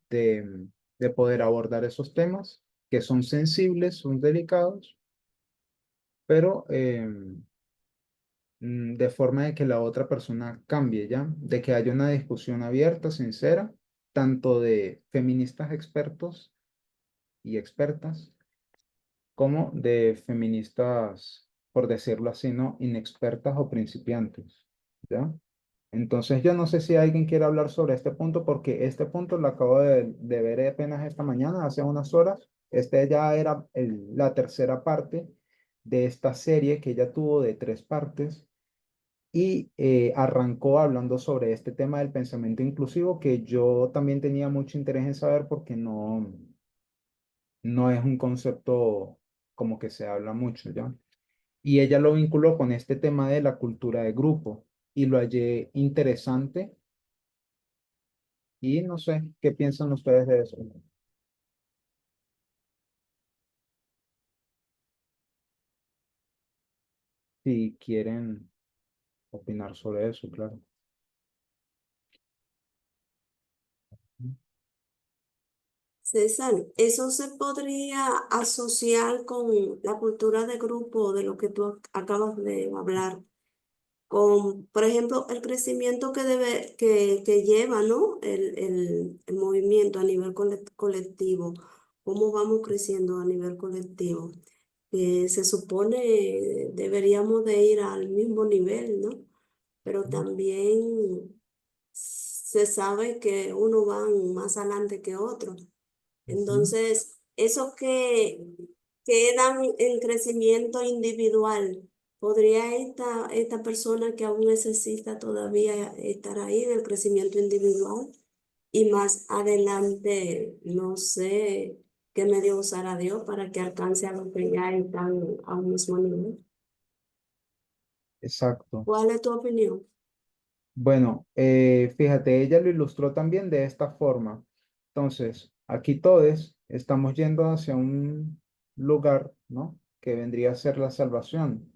De, de poder abordar esos temas que son sensibles, son delicados, pero de forma de que la otra persona cambie, ¿ya? De que haya una discusión abierta, sincera, tanto de feministas expertos y expertas, como de feministas, por decirlo así, ¿no? Inexpertas o principiantes, ¿ya? Entonces yo no sé si alguien quiere hablar sobre este punto, porque este punto lo acabo de ver apenas esta mañana, hace unas horas. Este ya era la tercera parte de esta serie que ella tuvo de 3 partes y arrancó hablando sobre este tema del pensamiento inclusivo, que yo también tenía mucho interés en saber porque no es un concepto como que se habla mucho, ¿ya? Y ella lo vinculó con este tema de la cultura de grupo y lo hallé interesante y no sé, ¿qué piensan ustedes de eso? Si quieren opinar sobre eso, claro. César, ¿eso se podría asociar con la cultura de grupo de lo que tú acabas de hablar? Con, por ejemplo, el crecimiento que lleva, ¿no? El movimiento a nivel colectivo. ¿Cómo vamos creciendo a nivel colectivo? Se supone deberíamos de ir al mismo nivel, ¿no? Pero también se sabe que uno va más adelante que otro. Ujú. Entonces, eso que quedan en crecimiento individual, ¿podría esta persona que aún necesita todavía estar ahí en el crecimiento individual? Y más adelante, no sé qué medio usará Dios para que alcance a los que ya están a un mismo nivel. Exacto. ¿Cuál es tu opinión? Bueno, fíjate, ella lo ilustró también de esta forma. Entonces, aquí todos estamos yendo hacia un lugar, ¿no? Que vendría a ser la salvación.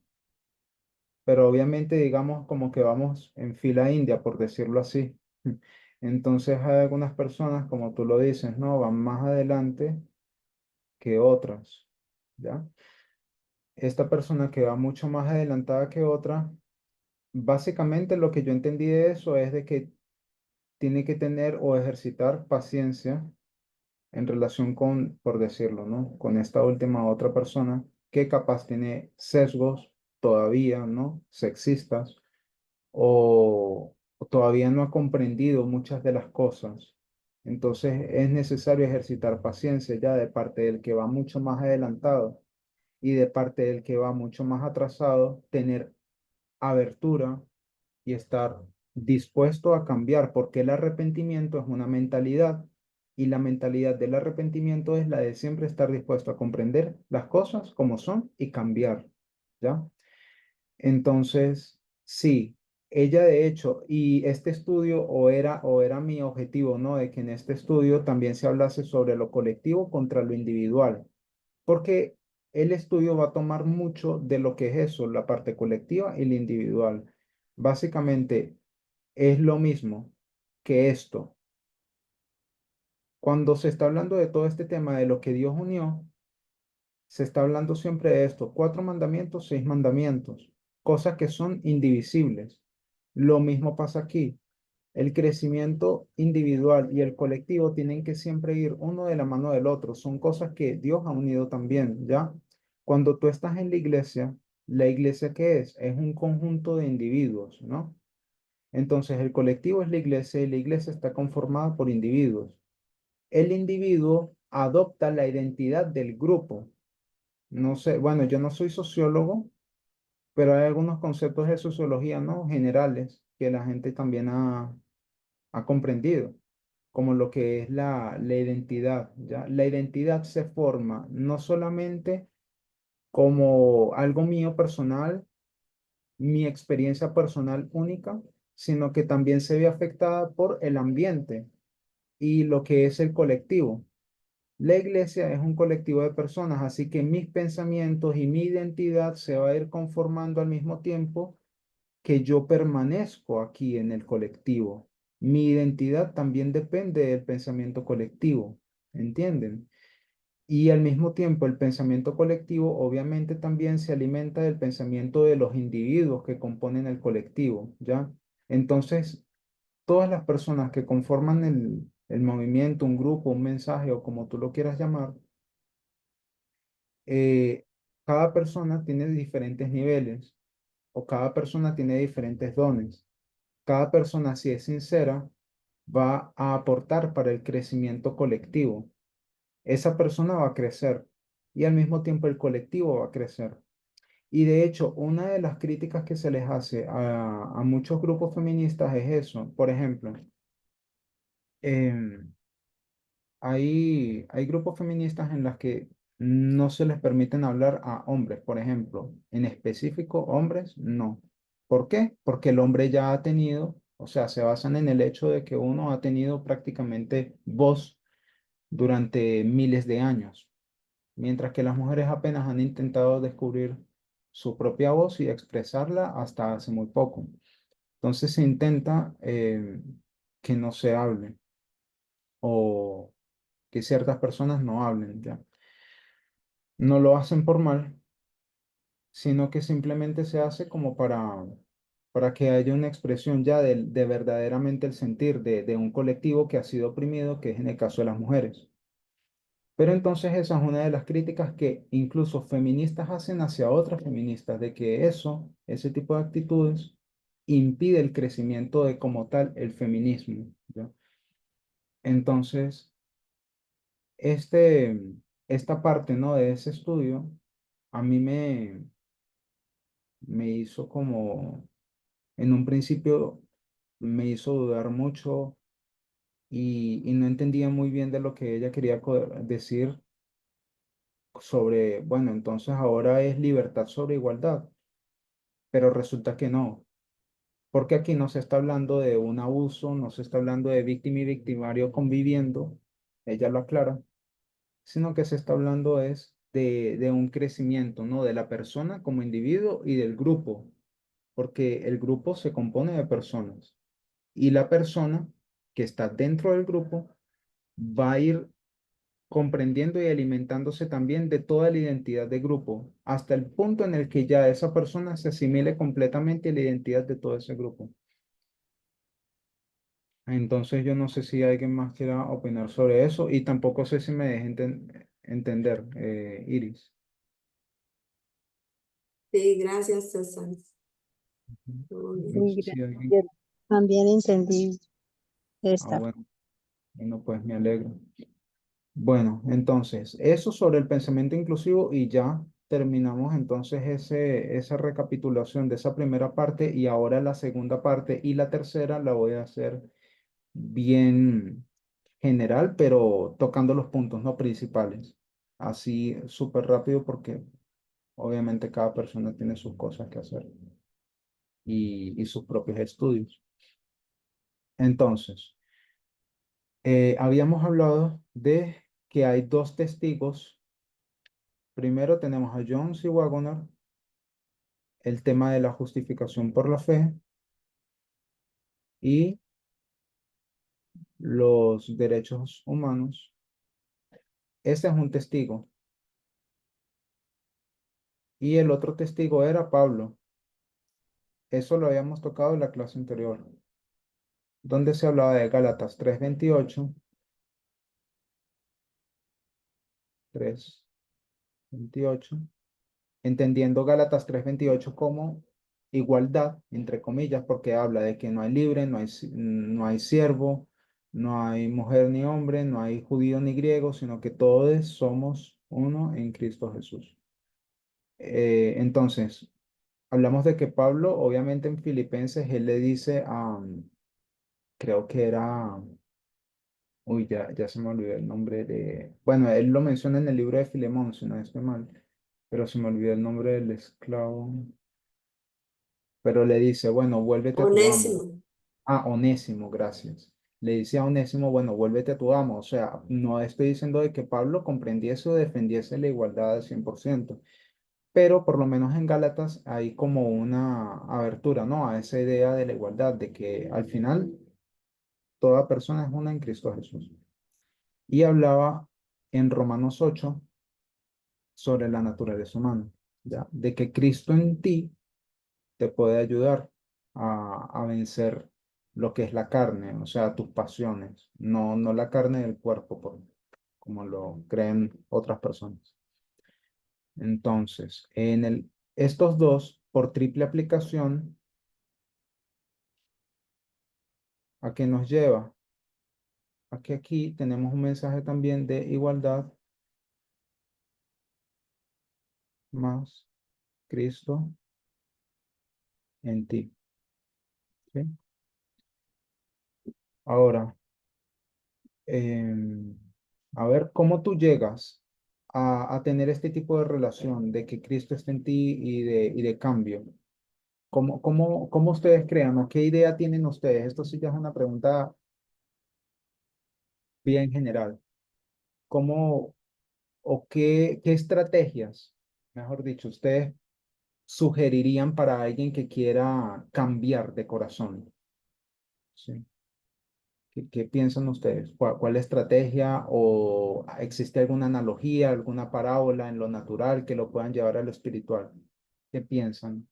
Pero obviamente, digamos, como que vamos en fila india, por decirlo así. Entonces, hay algunas personas, como tú lo dices, ¿no? Van más adelante que otras, ¿ya? Esta persona que va mucho más adelantada que otra, básicamente lo que yo entendí de eso es de que tiene que tener o ejercitar paciencia en relación con, por decirlo, ¿no? Con esta última otra persona que capaz tiene sesgos todavía, ¿no? Sexistas o todavía no ha comprendido muchas de las cosas. Entonces es necesario ejercitar paciencia ya de parte del que va mucho más adelantado y de parte del que va mucho más atrasado, tener abertura y estar dispuesto a cambiar, porque el arrepentimiento es una mentalidad y la mentalidad del arrepentimiento es la de siempre estar dispuesto a comprender las cosas como son y cambiar, ¿ya? Entonces, sí, ella de hecho, y este estudio o era mi objetivo, ¿no? De que en este estudio también se hablase sobre lo colectivo contra lo individual, porque el estudio va a tomar mucho de lo que es eso, la parte colectiva y la individual. Básicamente es lo mismo que esto. Cuando se está hablando de todo este tema de lo que Dios unió, se está hablando siempre de esto, 4 mandamientos, 6 mandamientos, cosas que son indivisibles. Lo mismo pasa aquí. El crecimiento individual y el colectivo tienen que siempre ir uno de la mano del otro. Son cosas que Dios ha unido también, ¿ya? Cuando tú estás en ¿la iglesia qué es? Es un conjunto de individuos, ¿no? Entonces el colectivo es la iglesia y la iglesia está conformada por individuos. El individuo adopta la identidad del grupo. No sé, bueno, yo no soy sociólogo, pero hay algunos conceptos de sociología, ¿no? Generales que la gente también ha comprendido, como lo que es la identidad, ¿ya? La identidad se forma no solamente como algo mío personal, mi experiencia personal única, sino que también se ve afectada por el ambiente y lo que es el colectivo. La iglesia es un colectivo de personas, así que mis pensamientos y mi identidad se va a ir conformando al mismo tiempo que yo permanezco aquí en el colectivo. Mi identidad también depende del pensamiento colectivo, ¿entienden? Y al mismo tiempo el pensamiento colectivo obviamente también se alimenta del pensamiento de los individuos que componen el colectivo, ¿ya? Entonces, todas las personas que conforman el movimiento, un grupo, un mensaje o como tú lo quieras llamar, eh, cada persona tiene diferentes niveles o cada persona tiene diferentes dones. Cada persona, si es sincera, va a aportar para el crecimiento colectivo. Esa persona va a crecer y al mismo tiempo el colectivo va a crecer. Y de hecho, una de las críticas que se les hace a muchos grupos feministas es eso. Por ejemplo, em, hay grupos feministas en las que no se les permiten hablar a hombres, por ejemplo, en específico, hombres, no. ¿Por qué? Porque el hombre ya ha tenido, o sea, se basan en el hecho de que uno ha tenido prácticamente voz durante miles de años, mientras que las mujeres apenas han intentado descubrir su propia voz y expresarla hasta hace muy poco. Entonces se intenta que no se hable o que ciertas personas no hablen, ¿ya? No lo hacen por mal, sino que simplemente se hace como para que haya una expresión ya de verdaderamente el sentir de un colectivo que ha sido oprimido, que es en el caso de las mujeres. Pero entonces esa es una de las críticas que incluso feministas hacen hacia otras feministas, de que eso, ese tipo de actitudes, impide el crecimiento de como tal el feminismo, ¿ya? Entonces, este, esta parte, ¿no? De ese estudio, a mí me hizo como, en un principio, me hizo dudar mucho y no entendía muy bien de lo que ella quería decir sobre, bueno, entonces ahora es libertad sobre igualdad, pero resulta que no, porque aquí no se está hablando de un abuso, no se está hablando de víctima y victimario conviviendo, ella lo aclara, sino que se está hablando es de un crecimiento, ¿no? De la persona como individuo y del grupo, porque el grupo se compone de personas y la persona que está dentro del grupo va a ir comprendiendo y alimentándose también de toda la identidad de grupo, hasta el punto en el que ya esa persona se asimile completamente a la identidad de todo ese grupo. Entonces yo no sé si alguien más quiera opinar sobre eso y tampoco sé si me deje entender, Iris. Sí, gracias, César. Todo No bien. Sí, sé si alguien... yo también entendí Ah, esta. bueno, bueno, pues me alegro. Bueno, entonces, eso sobre el pensamiento inclusivo y ya terminamos entonces esa recapitulación de esa primera parte y ahora la segunda parte y la tercera la voy a hacer bien general, pero tocando los puntos no principales. Así súper rápido porque obviamente cada persona tiene sus cosas que hacer y sus propios estudios. Entonces, habíamos hablado de que hay dos testigos. Primero tenemos a Jones y Waggoner, el tema de la justificación por la fe y los derechos humanos. Ese es un testigo. Y el otro testigo era Pablo. Eso lo habíamos tocado en la clase anterior, donde se hablaba de Gálatas 3:28, 3:28, entendiendo Gálatas 3:28 como igualdad, entre comillas, porque habla de que no hay libre, no hay siervo, no hay mujer ni hombre, no hay judío ni griego, sino que todos somos uno en Cristo Jesús. Entonces, hablamos de que Pablo, obviamente en Filipenses, él le dice creo que era, uy, ya se me olvidó el nombre de, bueno, él lo menciona en el libro de Filemón, si no estoy mal, pero se me olvidó el nombre del esclavo. Pero le dice, bueno, vuélvete a tu amo. Onésimo. Ah, Onésimo, gracias. Le dice a Onésimo, bueno, vuélvete a tu amo. O sea, no estoy diciendo de que Pablo comprendiese o defendiese la igualdad al 100%, pero por lo menos en Gálatas hay como una abertura, ¿no? A esa idea de la igualdad, de que al final toda persona es una en Cristo Jesús. Y hablaba en Romanos 8 sobre la naturaleza humana, ¿ya? De que Cristo en ti te puede ayudar a vencer lo que es la carne, o sea, tus pasiones, no la carne del cuerpo, como lo creen otras personas. Entonces, estos dos, por triple aplicación, ¿a qué nos lleva? A que aquí tenemos un mensaje también de igualdad más Cristo en ti. ¿Sí? Ahora, em, a ver, ¿cómo tú llegas a tener este tipo de relación de que Cristo está en ti y de cambio? ¿Cómo ustedes crean o qué idea tienen ustedes? Esto sí ya es una pregunta bien general. ¿Cómo o qué estrategias, mejor dicho, ustedes sugerirían para alguien que quiera cambiar de corazón? ¿Sí? ¿Qué piensan ustedes? ¿Cuál estrategia o existe alguna analogía, alguna parábola en lo natural que lo puedan llevar a lo espiritual? ¿Qué piensan?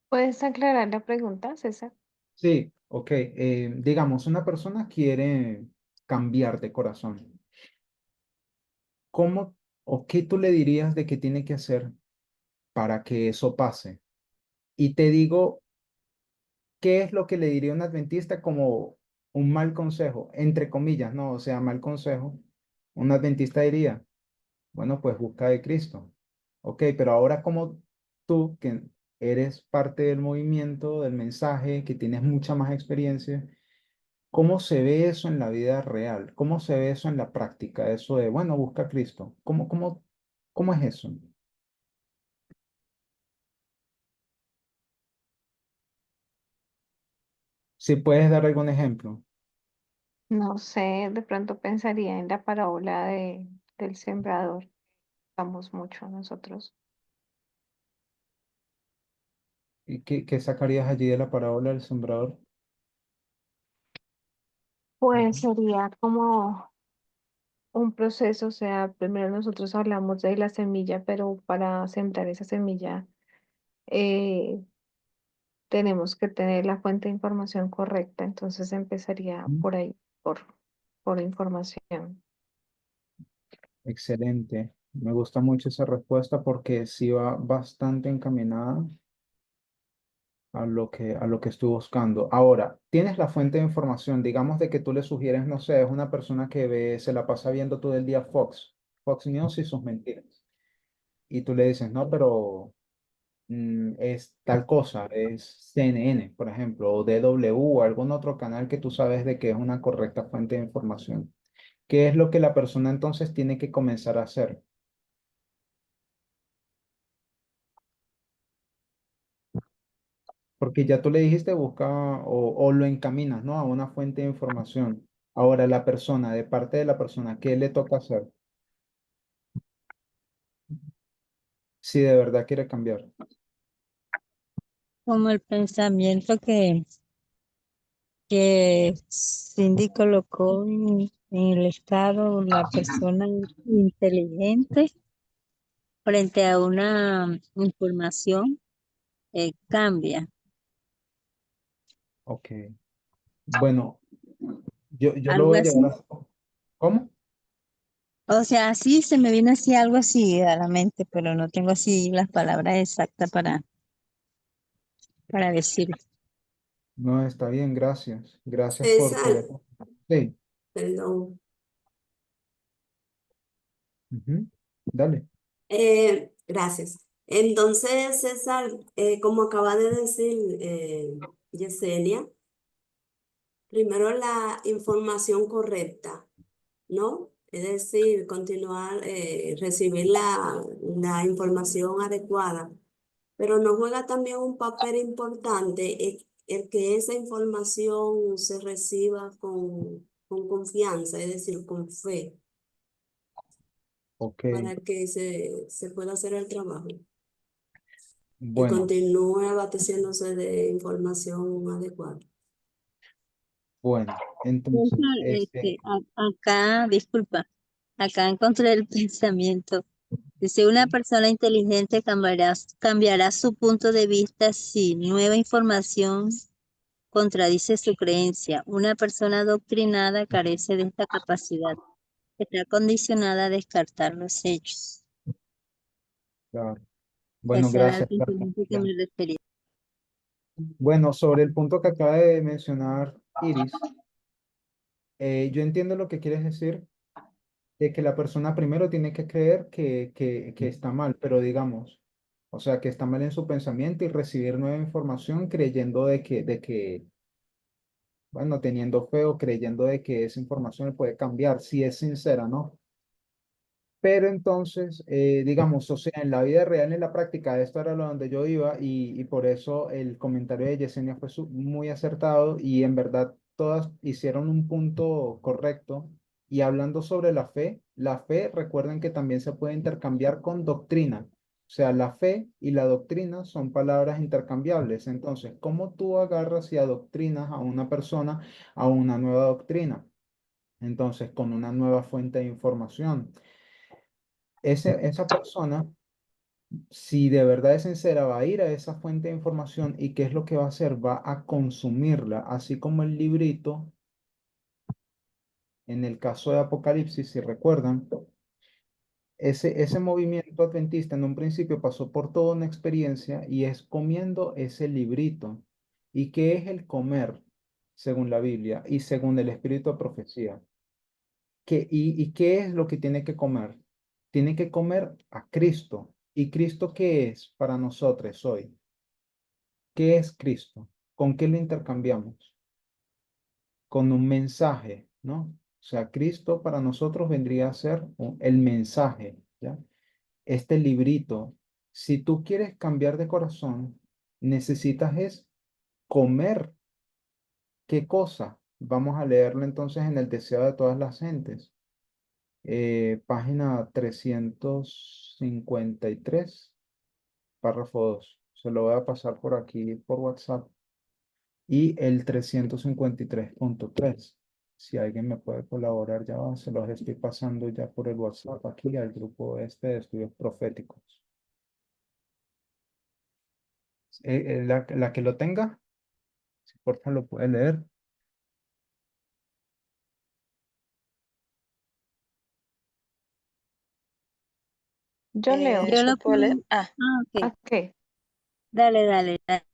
¿Puedes aclarar la pregunta, César? Sí, ok. Digamos, una persona quiere cambiar de corazón. ¿Cómo o qué tú le dirías de qué tiene que hacer para que eso pase? Y te digo, ¿qué es lo que le diría a un adventista como un mal consejo? Entre comillas, no, o sea, mal consejo. Un adventista diría, bueno, pues busca de Cristo. Ok, pero ahora como tú, que eres parte del movimiento, del mensaje, que tienes mucha más experiencia, ¿cómo se ve eso en la vida real? ¿Cómo se ve eso en la práctica? Eso de, bueno, busca a Cristo. ¿Cómo es eso? Si puedes dar algún ejemplo. No sé, de pronto pensaría en la parábola del sembrador. Vamos mucho nosotros. ¿Y qué sacarías allí de la parábola del sembrador? Pues Ujú. sería como un proceso, o sea, primero nosotros hablamos de la semilla, pero para sembrar esa semilla eh, tenemos que tener la fuente de información correcta, entonces empezaría por ahí, por información. Excelente. Me gusta mucho esa respuesta porque sí va bastante encaminada a lo que estoy buscando. Ahora, tienes la fuente de información, digamos de que tú le sugieres, no sé, es una persona que se la pasa viendo todo el día Fox News y sus mentiras. Y tú le dices, no, pero es tal cosa, es CNN, por ejemplo, o DW o algún otro canal que tú sabes de que es una correcta fuente de información. ¿Qué es lo que la persona entonces tiene que comenzar a hacer? Porque ya tú le dijiste busca o lo encaminas, ¿no? A una fuente de información. Ahora, la persona, de parte de la persona, ¿qué le toca hacer? Si de verdad quiere cambiar. Como el pensamiento que Cindy colocó en el estado, la persona inteligente frente a una información cambia. Ok. Bueno, yo lo Algo voy a llevar así. a... ¿Cómo? O sea, sí se me viene así algo así a la mente, pero no tengo así las palabras exactas para decir. No, está bien, gracias. Gracias por César, querer. Sí. perdón. Ujú. Dale. Gracias. Entonces, César, como acaba de decir Yesenia, primero la información correcta. ¿no? Es decir, continuar, recibir la información adecuada, pero nos juega también un papel importante el que esa información se reciba con confianza, es decir, con fe, Ok, para que se pueda hacer el trabajo y bueno, continúe abasteciéndose de información adecuada. bueno, entonces, César, acá, disculpa, acá encontré el pensamiento. Dice, una persona inteligente cambiará su punto de vista si nueva información contradice su creencia. Una persona adoctrinada carece de esta capacidad. Está condicionada a descartar los hechos. claro. Bueno, Ese era el gracias, Carla. pensamiento que me refería. Bueno, sobre el punto que acaba de mencionar Iris, yo entiendo lo que quieres decir, de que la persona primero tiene que creer que está mal, pero digamos, o sea, que está mal en su pensamiento y recibir nueva información creyendo bueno, teniendo fe o creyendo de que esa información le puede cambiar, si es sincera, ¿no? Pero entonces, digamos, o sea, en la vida real, en la práctica, esto era lo donde yo iba y por eso el comentario de Yesenia fue muy acertado y en verdad todas hicieron un punto correcto. Y hablando sobre la fe, recuerden que también se puede intercambiar con doctrina. O sea, la fe y la doctrina son palabras intercambiables. Entonces, ¿cómo tú agarras y adoctrinas a una persona a una nueva doctrina? Entonces, con una nueva fuente de información. Esa persona, si de verdad es sincera, va a ir a esa fuente de información y ¿qué es lo que va a hacer? Va a consumirla, así como el librito, en el caso de Apocalipsis, si recuerdan, ese movimiento adventista en un principio pasó por toda una experiencia y es comiendo ese librito. ¿Y qué es el comer, según la Biblia y según el espíritu de profecía? ¿Y qué es lo que tiene que comer? Tiene que comer a Cristo. ¿Y Cristo qué es para nosotros hoy? ¿Qué es Cristo? ¿Con qué lo intercambiamos? Con un mensaje, ¿no? O sea, Cristo para nosotros vendría a ser el mensaje, ¿ya? Este librito, si tú quieres cambiar de corazón, necesitas es comer. ¿Qué cosa? Vamos a leerlo entonces en el deseo de todas las gentes. Página 353, párrafo 2. Se lo voy a pasar por aquí por WhatsApp. Y el 353.3. Si alguien me puede colaborar, ya se los estoy pasando ya por el WhatsApp aquí al grupo este de estudios proféticos. La que lo tenga, si por favor lo puede leer. Yo leo. Yo Yo lo puedo leer. puedo. Ah, Ok, Ok. dale, dale, dale.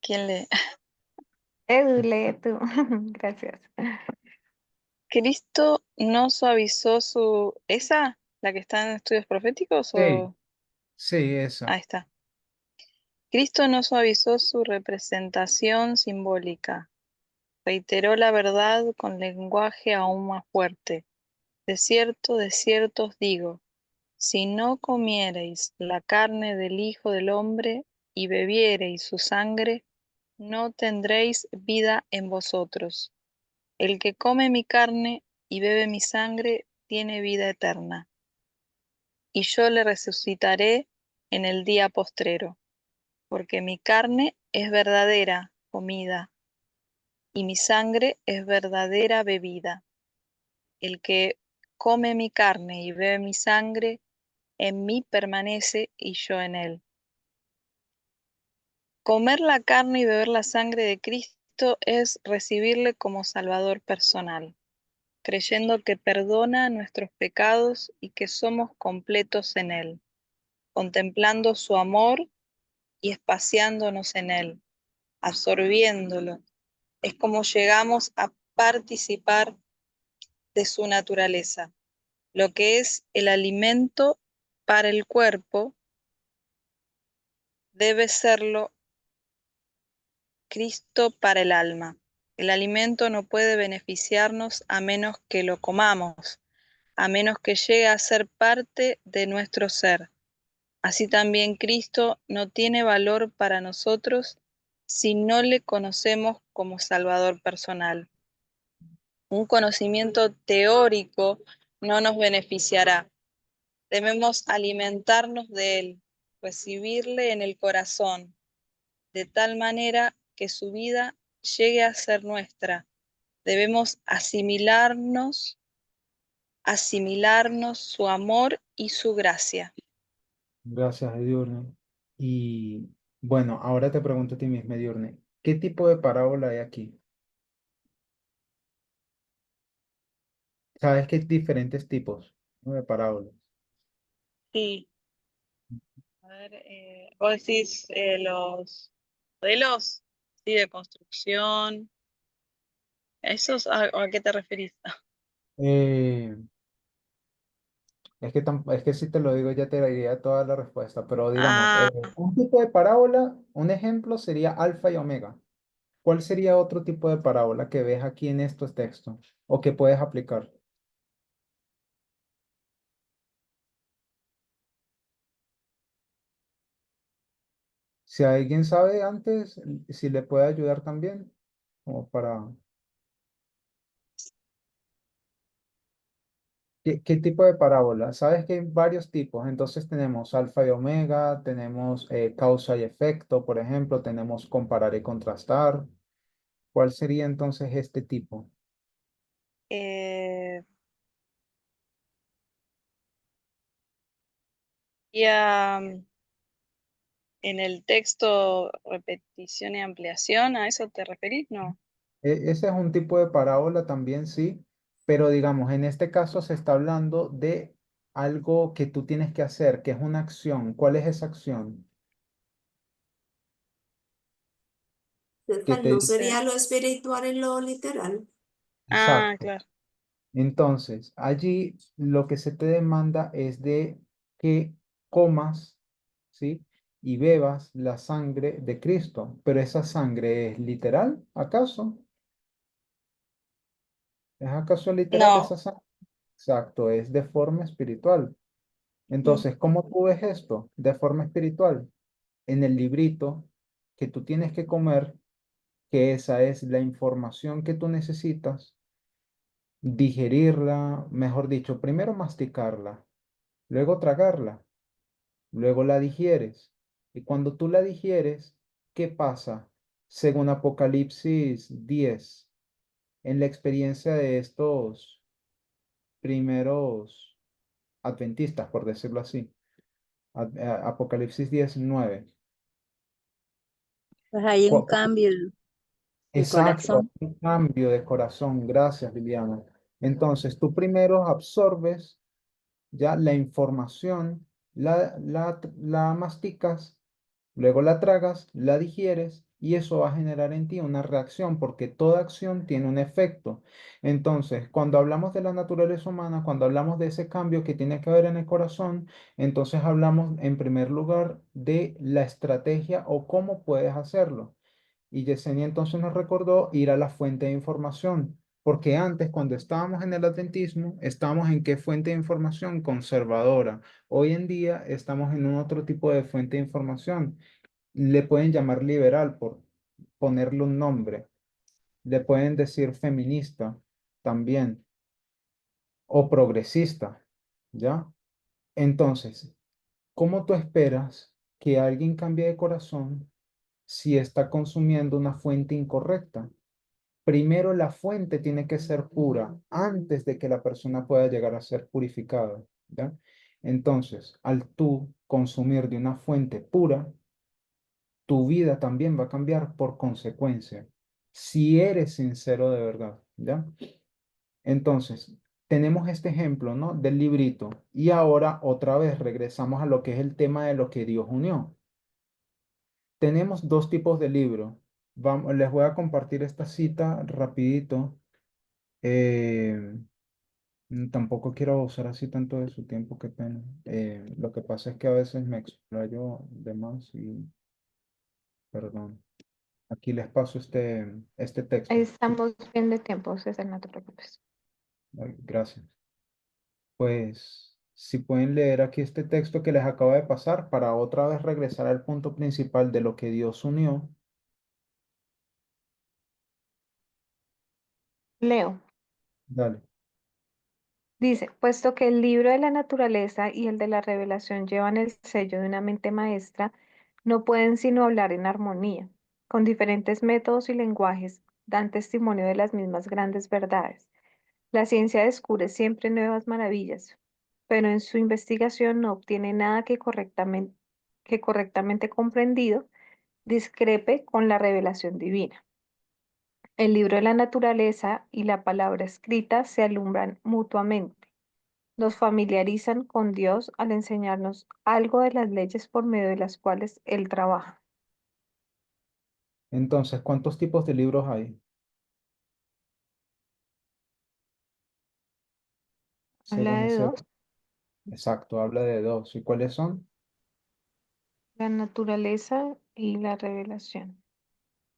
¿quién lee? Edu, lee tú. Gracias. ¿Cristo no suavizó su... ¿Esa? ¿La que está en estudios proféticos? Sí, O... sí, esa. Ahí está. Cristo no suavizó su representación simbólica. Reiteró la verdad con lenguaje aún más fuerte. De cierto os digo, si no comiereis la carne del Hijo del Hombre y bebiereis su sangre, no tendréis vida en vosotros. El que come mi carne y bebe mi sangre tiene vida eterna, y yo le resucitaré en el día postrero, porque mi carne es verdadera comida, y mi sangre es verdadera bebida. El que come mi carne y bebe mi sangre, en mí permanece y yo en él. Comer la carne y beber la sangre de Cristo es recibirle como Salvador personal, creyendo que perdona nuestros pecados y que somos completos en Él, contemplando su amor y espaciándonos en Él, absorbiéndolo. Es como llegamos a participar de su naturaleza. Lo que es el alimento para el cuerpo debe serlo Cristo para el alma. El alimento no puede beneficiarnos a menos que lo comamos, a menos que llegue a ser parte de nuestro ser. Así también Cristo no tiene valor para nosotros si no le conocemos como Salvador personal. Un conocimiento teórico no nos beneficiará. Debemos alimentarnos de él, recibirle en el corazón, de tal manera que su vida llegue a ser nuestra. Debemos asimilarnos su amor y su gracia. Gracias, Edurne. Y bueno, ahora te pregunto a ti mismo, Edurne, ¿qué tipo de parábola hay aquí? Sabes que hay diferentes tipos, ¿no?, de parábolas. Sí, a ver, vos decís los modelos, sí, de construcción. ¿Esos a qué te referís? Eh, es que si te lo digo ya te daría toda la respuesta, pero digamos, Ah, un tipo de parábola, un ejemplo sería alfa y omega. ¿Cuál sería otro tipo de parábola que ves aquí en estos textos o que puedes aplicar? Si alguien sabe antes, si le puede ayudar también, como para... ¿Qué tipo de parábola? Sabes que hay varios tipos, entonces tenemos alfa y omega, tenemos causa y efecto, por ejemplo, tenemos comparar y contrastar. ¿Cuál sería entonces este tipo? eh, ya en el texto repetición y ampliación, ¿a eso te referís? No. Ese es un tipo de parábola también, sí, pero digamos, en este caso se está hablando de algo que tú tienes que hacer, que es una acción. ¿Cuál es esa acción? Que César, te ¿no dice, sería lo espiritual y lo literal? Ah, exacto. claro. Entonces, allí lo que se te demanda es de que comas, ¿sí? Y bebas la sangre de Cristo. Pero esa sangre es literal, ¿acaso? ¿Es acaso literal No, esa sangre? Exacto, es de forma espiritual. Mm. Entonces, ¿cómo tú ves esto de forma espiritual? En el librito que tú tienes que comer, que esa es la información que tú necesitas, digerirla, mejor dicho, primero masticarla, luego tragarla, luego la digieres. Y cuando tú la digieres, ¿qué pasa? Según Apocalipsis 10, en la experiencia de estos primeros adventistas, por decirlo así, Apocalipsis 10:9. Pues hay un Cu- cambio de Exacto, corazón. un cambio de corazón. Gracias, Liliana. Entonces, tú primero absorbes ya la información, la masticas, luego la tragas, la digieres y eso va a generar en ti una reacción porque toda acción tiene un efecto. Entonces, cuando hablamos de la naturaleza humana, cuando hablamos de ese cambio que tiene que haber en el corazón, entonces hablamos en primer lugar de la estrategia o cómo puedes hacerlo. Y Yesenia entonces nos recordó ir a la fuente de información, porque antes, cuando estábamos en el adventismo, estábamos en qué fuente de información conservadora. Hoy en día estamos en un otro tipo de fuente de información. Le pueden llamar liberal por ponerle un nombre. Le pueden decir feminista también o progresista, ¿ya? Entonces, ¿cómo tú esperas que alguien cambie de corazón si está consumiendo una fuente incorrecta? Primero la fuente tiene que ser pura antes de que la persona pueda llegar a ser purificada, ¿ya? Entonces, al tú consumir de una fuente pura, tu vida también va a cambiar por consecuencia, si eres sincero de verdad, ¿ya? Entonces, tenemos este ejemplo, ¿no? Del librito y ahora otra vez regresamos a lo que es el tema de lo que Dios unió. Tenemos dos tipos de libro. Vamos, les voy a compartir esta cita rapidito. Eh, Tampoco quiero usar así tanto de su tiempo, qué pena. Lo que pasa es que a veces me explayo de más y perdón. Aquí les paso este texto. Estamos bien de tiempo, César, no te preocupes. Ay, gracias. Pues si pueden leer aquí este texto que les acabo de pasar para otra vez regresar al punto principal de lo que Dios unió. Leo. Dale. Dice, puesto que el libro de la naturaleza y el de la revelación llevan el sello de una mente maestra, no pueden sino hablar en armonía, con diferentes métodos y lenguajes, dan testimonio de las mismas grandes verdades. La ciencia descubre siempre nuevas maravillas, pero en su investigación no obtiene nada que correctamente comprendido discrepe con la revelación divina. El libro de la naturaleza y la palabra escrita se alumbran mutuamente. Nos familiarizan con Dios al enseñarnos algo de las leyes por medio de las cuales Él trabaja. Entonces, ¿cuántos tipos de libros hay? Habla Según de ese. dos, Exacto, habla de dos. ¿Y cuáles son? la naturaleza y la revelación.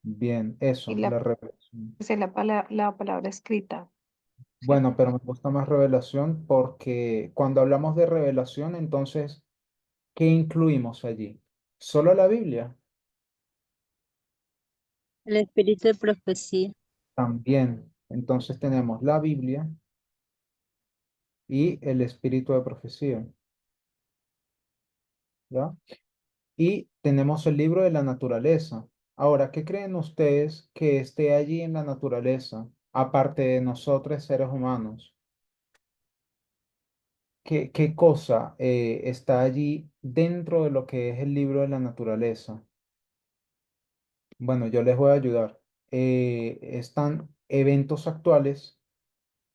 Bien, Y eso, la, la revelación. pues, la palabra escrita, Bueno, ¿cierto? pero me gusta más revelación porque cuando hablamos de revelación, entonces, ¿qué incluimos allí? ¿Solo la Biblia? El espíritu de profecía. También. Entonces tenemos la Biblia y el espíritu de profecía, ¿ya? Y tenemos el libro de la naturaleza. Ahora, ¿qué creen ustedes que esté allí en la naturaleza, aparte de nosotros, seres humanos? ¿Qué cosa está allí dentro de lo que es el libro de la naturaleza? Bueno, yo les voy a ayudar. Están eventos actuales,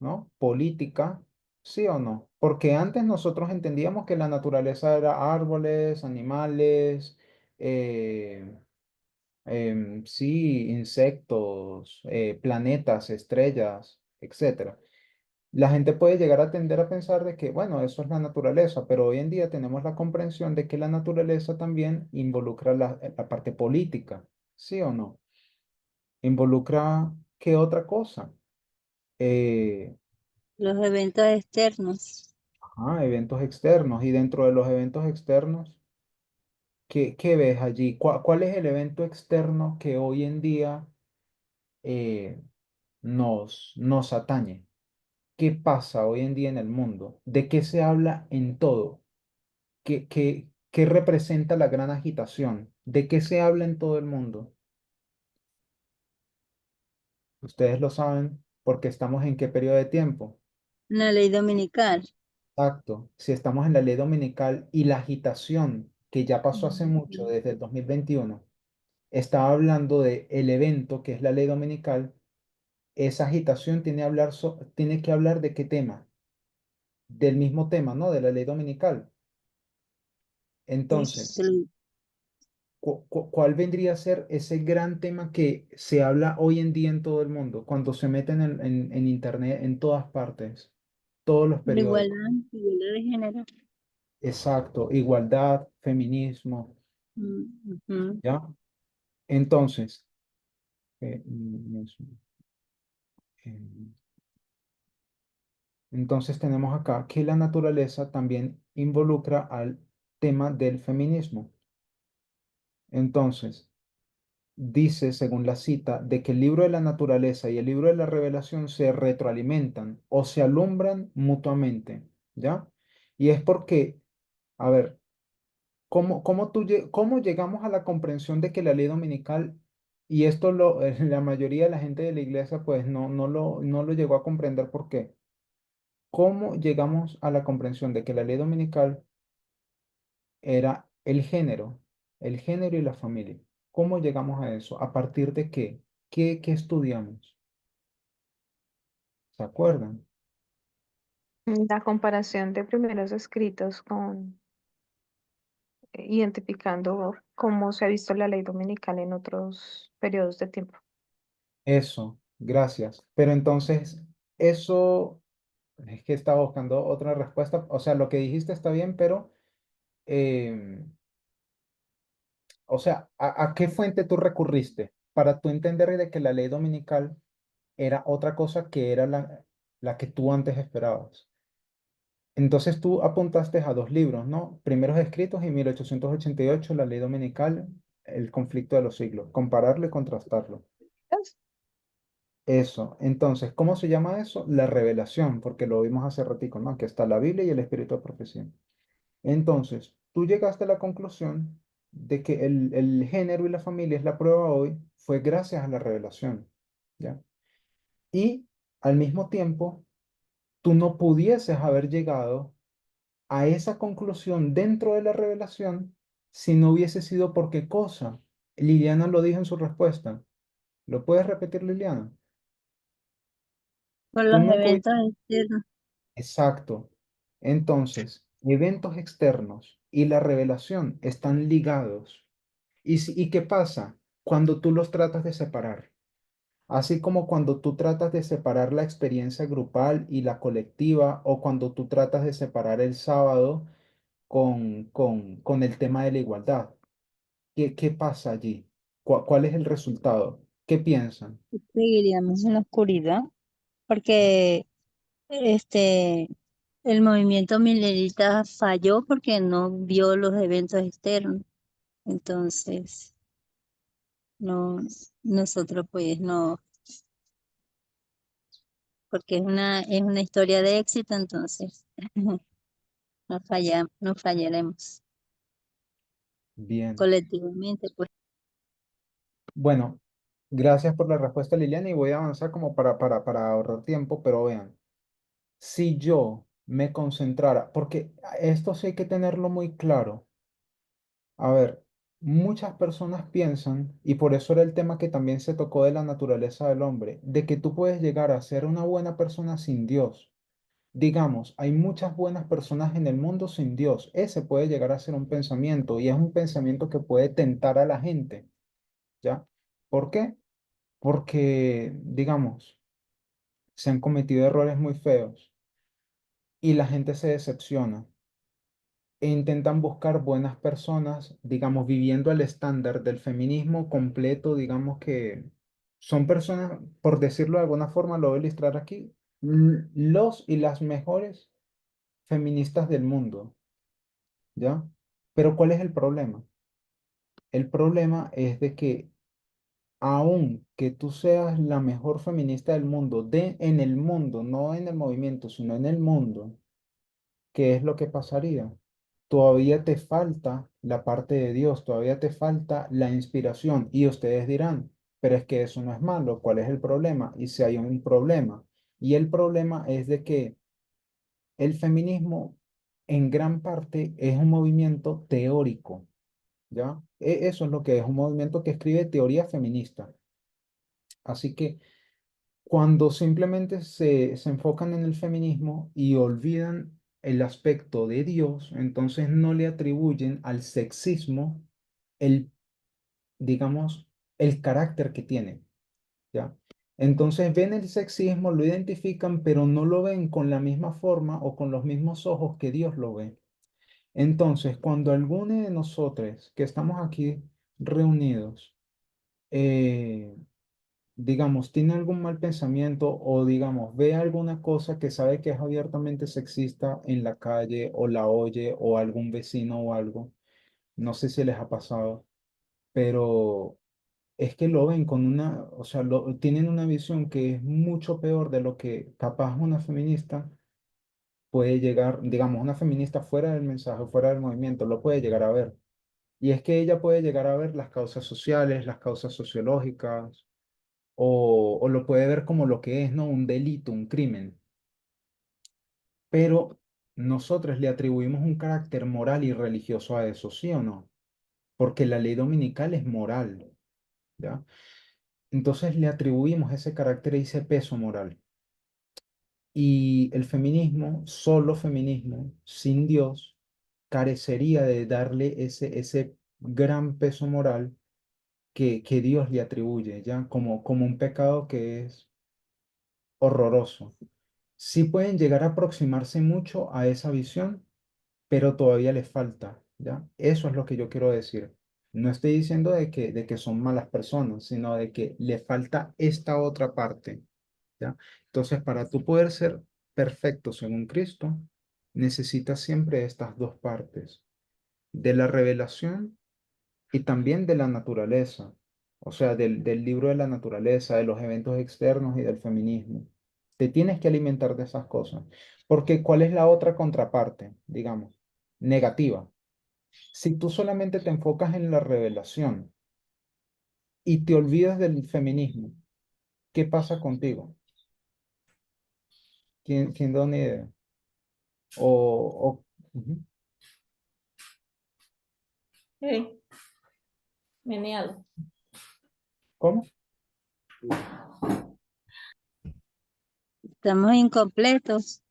¿no? Política, ¿sí o no? Porque antes nosotros entendíamos que la naturaleza era árboles, animales, eh, sí, insectos, planetas, estrellas, etcétera. La gente puede llegar a tender a pensar de que, bueno, eso es la naturaleza, pero hoy en día tenemos la comprensión de que la naturaleza también involucra la parte política, ¿sí o no? Involucra, ¿qué otra cosa? Eh, Los eventos externos. eventos externos. Y dentro de los eventos externos, ¿qué ves allí? ¿Cuál es el evento externo que hoy en día eh, nos atañe? ¿Qué pasa hoy en día en el mundo? ¿De qué se habla en todo? ¿Qué representa la gran agitación? ¿De qué se habla en todo el mundo? Ustedes lo saben porque estamos en qué periodo de tiempo. Una ley dominical. Exacto. Si estamos en la ley dominical y la agitación que ya pasó hace mucho, Ujú. desde el 2021, estaba hablando de el evento que es la ley dominical, esa agitación tiene que hablar de qué tema, del mismo tema, ¿no? De la ley dominical. Entonces, Es ¿cuál vendría a ser ese gran tema que se habla hoy en día en todo el mundo, cuando se meten en internet en todas partes, todos los la periódicos? igualdad de género. Exacto, igualdad, feminismo, Ujú. ¿ya? Entonces, eh, entonces tenemos acá que la naturaleza también involucra al tema del feminismo. Entonces, dice, según la cita, de que el libro de la naturaleza y el libro de la revelación se retroalimentan o se alumbran mutuamente, ¿ya? Y es porque, a ver, ¿cómo llegamos a la comprensión de que la ley dominical, y esto la mayoría de la gente de la iglesia pues no lo llegó a comprender? ¿Por qué? ¿Cómo llegamos a la comprensión de que la ley dominical era el género y la familia? ¿Cómo llegamos a eso? ¿A partir de qué? ¿Qué estudiamos? ¿Se acuerdan? La comparación de primeros escritos con identificando cómo se ha visto la ley dominical en otros periodos de tiempo. Eso, gracias. Pero entonces, eso, es que estaba buscando otra respuesta. O sea, lo que dijiste está bien, pero, o sea, ¿a qué fuente tú recurriste? para tú entender de que la ley dominical era otra cosa que era la que tú antes esperabas. Entonces tú apuntaste a dos libros, ¿no? Primeros Escritos y 1888, la ley dominical, el conflicto de los siglos, compararlo y contrastarlo. Eso, entonces, ¿cómo se llama eso? La revelación, porque lo vimos hace ratico, ¿no? Que está la Biblia y el Espíritu de profecía. Entonces, tú llegaste a la conclusión de que el género y la familia es la prueba hoy, fue gracias a la revelación, ¿ya? Y al mismo tiempo, tú no pudieses haber llegado a esa conclusión dentro de la revelación si no hubiese sido por qué cosa. Liliana lo dijo en su respuesta. ¿Lo puedes repetir, Liliana? Por Tú los no pudiste. eventos externos. Exacto. Entonces, eventos externos y la revelación están ligados. ¿Y qué pasa cuando tú los tratas de separar? Así como cuando tú tratas de separar la experiencia grupal y la colectiva, o cuando tú tratas de separar el sábado con el tema de la igualdad. ¿Qué pasa allí? ¿Cuál es el resultado? ¿Qué piensan? Seguiríamos en la oscuridad, porque este, el movimiento milerita falló porque no vio los eventos externos. Entonces, no, nosotros pues no, porque es una historia de éxito, entonces no fallaremos Bien. colectivamente, pues. Bueno, gracias por la respuesta, Liliana, y voy a avanzar como para ahorrar tiempo, pero vean, si yo me concentrara, porque esto sí hay que tenerlo muy claro. A ver, muchas personas piensan, y por eso era el tema que también se tocó de la naturaleza del hombre, de que tú puedes llegar a ser una buena persona sin Dios. Digamos, hay muchas buenas personas en el mundo sin Dios. Ese puede llegar a ser un pensamiento y es un pensamiento que puede tentar a la gente, ¿ya? ¿Por qué? Porque, digamos, se han cometido errores muy feos y la gente se decepciona e intentan buscar buenas personas, digamos, viviendo el estándar del feminismo completo, digamos que son personas, por decirlo de alguna forma, lo voy a ilustrar aquí, los y las mejores feministas del mundo, ¿ya? Pero ¿cuál es el problema? El problema es de que aun que tú seas la mejor feminista del mundo, en el mundo, no en el movimiento, sino en el mundo, ¿qué es lo que pasaría? Todavía te falta la parte de Dios, todavía te falta la inspiración. Y ustedes dirán, pero es que eso no es malo, ¿cuál es el problema? Y si hay un problema. Y el problema es de que el feminismo en gran parte es un movimiento teórico, ¿ya? Eso es lo que es un movimiento que escribe teoría feminista. Así que cuando simplemente se enfocan en el feminismo y olvidan el aspecto de Dios, entonces no le atribuyen al sexismo el, digamos, el carácter que tiene, ¿ya? Entonces ven el sexismo, lo identifican, pero no lo ven con la misma forma o con los mismos ojos que Dios lo ve. Entonces, cuando alguno de nosotros que estamos aquí reunidos, eh, digamos, tiene algún mal pensamiento o, digamos, ve alguna cosa que sabe que es abiertamente sexista en la calle o la oye o algún vecino o algo, no sé si les ha pasado, pero es que lo ven con una, o sea, tienen una visión que es mucho peor de lo que capaz una feminista puede llegar, digamos, una feminista fuera del mensaje, fuera del movimiento, lo puede llegar a ver. Y es que ella puede llegar a ver las causas sociales, las causas sociológicas, o lo puede ver como lo que es, ¿no? Un delito, un crimen. Pero nosotros le atribuimos un carácter moral y religioso a eso, ¿sí o no? Porque la ley dominical es moral, ¿ya? Entonces le atribuimos ese carácter y ese peso moral. Y el feminismo, solo feminismo, sin Dios, carecería de darle ese gran peso moral que Dios le atribuye, ¿ya? Como un pecado que es horroroso. Sí pueden llegar a aproximarse mucho a esa visión, pero todavía les falta, ¿ya? Eso es lo que yo quiero decir. No estoy diciendo de que son malas personas, sino de que le falta esta otra parte, ¿ya? Entonces, para tú poder ser perfecto según Cristo, necesitas siempre estas dos partes, de la revelación y también de la naturaleza, o sea, del libro de la naturaleza, de los eventos externos y del feminismo. Te tienes que alimentar de esas cosas, porque ¿cuál es la otra contraparte, digamos, negativa? Si tú solamente te enfocas en la revelación y te olvidas del feminismo, ¿qué pasa contigo? ¿Quién da una idea? Ujú. Meneado. ¿Cómo? Estamos incompletos.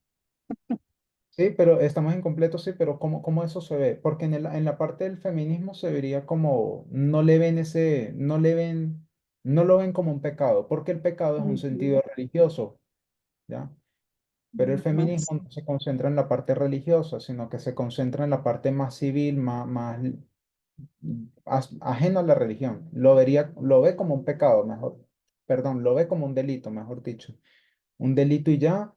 Sí, pero estamos incompletos, sí, pero ¿cómo eso se ve? Porque en la parte del feminismo se vería como, no lo ven como un pecado, porque el pecado es un Ujú. sentido religioso, ¿ya? Pero el feminismo no se concentra en la parte religiosa, sino que se concentra en la parte más civil, ajeno a la religión. Lo ve como un pecado, perdón, lo ve como un delito, mejor dicho. Un delito y ya,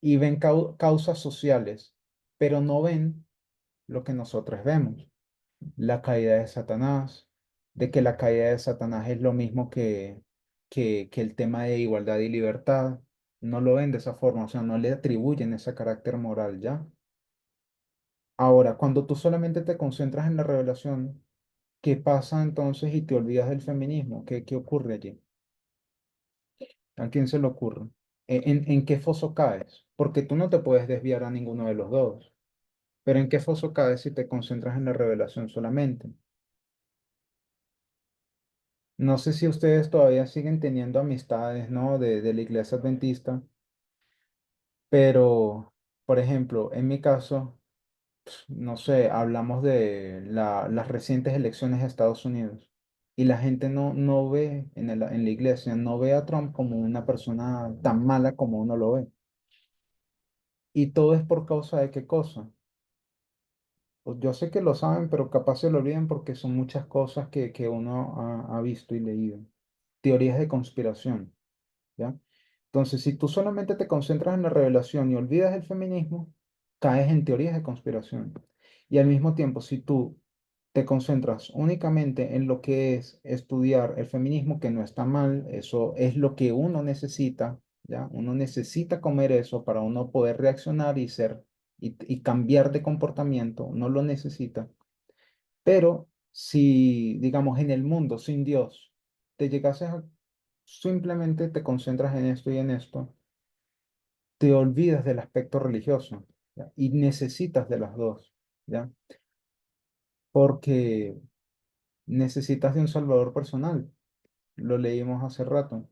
y ven causas sociales, pero no ven lo que nosotros vemos, la caída de Satanás, de que la caída de Satanás es lo mismo que el tema de igualdad y libertad. No lo ven de esa forma, o sea, no le atribuyen ese carácter moral ya. Ahora, cuando tú solamente te concentras en la revelación, ¿qué pasa entonces y te olvidas del feminismo? ¿Qué ocurre allí? ¿A quién se le ocurre? ¿En qué foso caes? Porque tú no te puedes desviar a ninguno de los dos. Pero ¿en qué foso caes si te concentras en la revelación solamente? No sé si ustedes todavía siguen teniendo amistades, ¿no? De la iglesia adventista, pero, por ejemplo, en mi caso, no sé, hablamos de las recientes elecciones de Estados Unidos y la gente no ve en la iglesia, no ve a Trump como una persona tan mala como uno lo ve. Y todo es por causa de qué cosa. Pues yo sé que lo saben, pero capaz se lo olvidan porque son muchas cosas que uno ha visto y leído. Teorías de conspiración, ¿ya? Entonces, si tú solamente te concentras en la revelación y olvidas el feminismo, caes en teorías de conspiración. Y al mismo tiempo, si tú te concentras únicamente en lo que es estudiar el feminismo, que no está mal, eso es lo que uno necesita, ¿ya? Uno necesita comer eso para uno poder reaccionar y ser y cambiar de comportamiento, uno lo necesita. Pero si, digamos, en el mundo sin Dios, te llegases a simplemente te concentras en esto y en esto, te olvidas del aspecto religioso, ¿ya? Y necesitas de las dos, ¿ya? Porque necesitas de un salvador personal, lo leímos hace rato.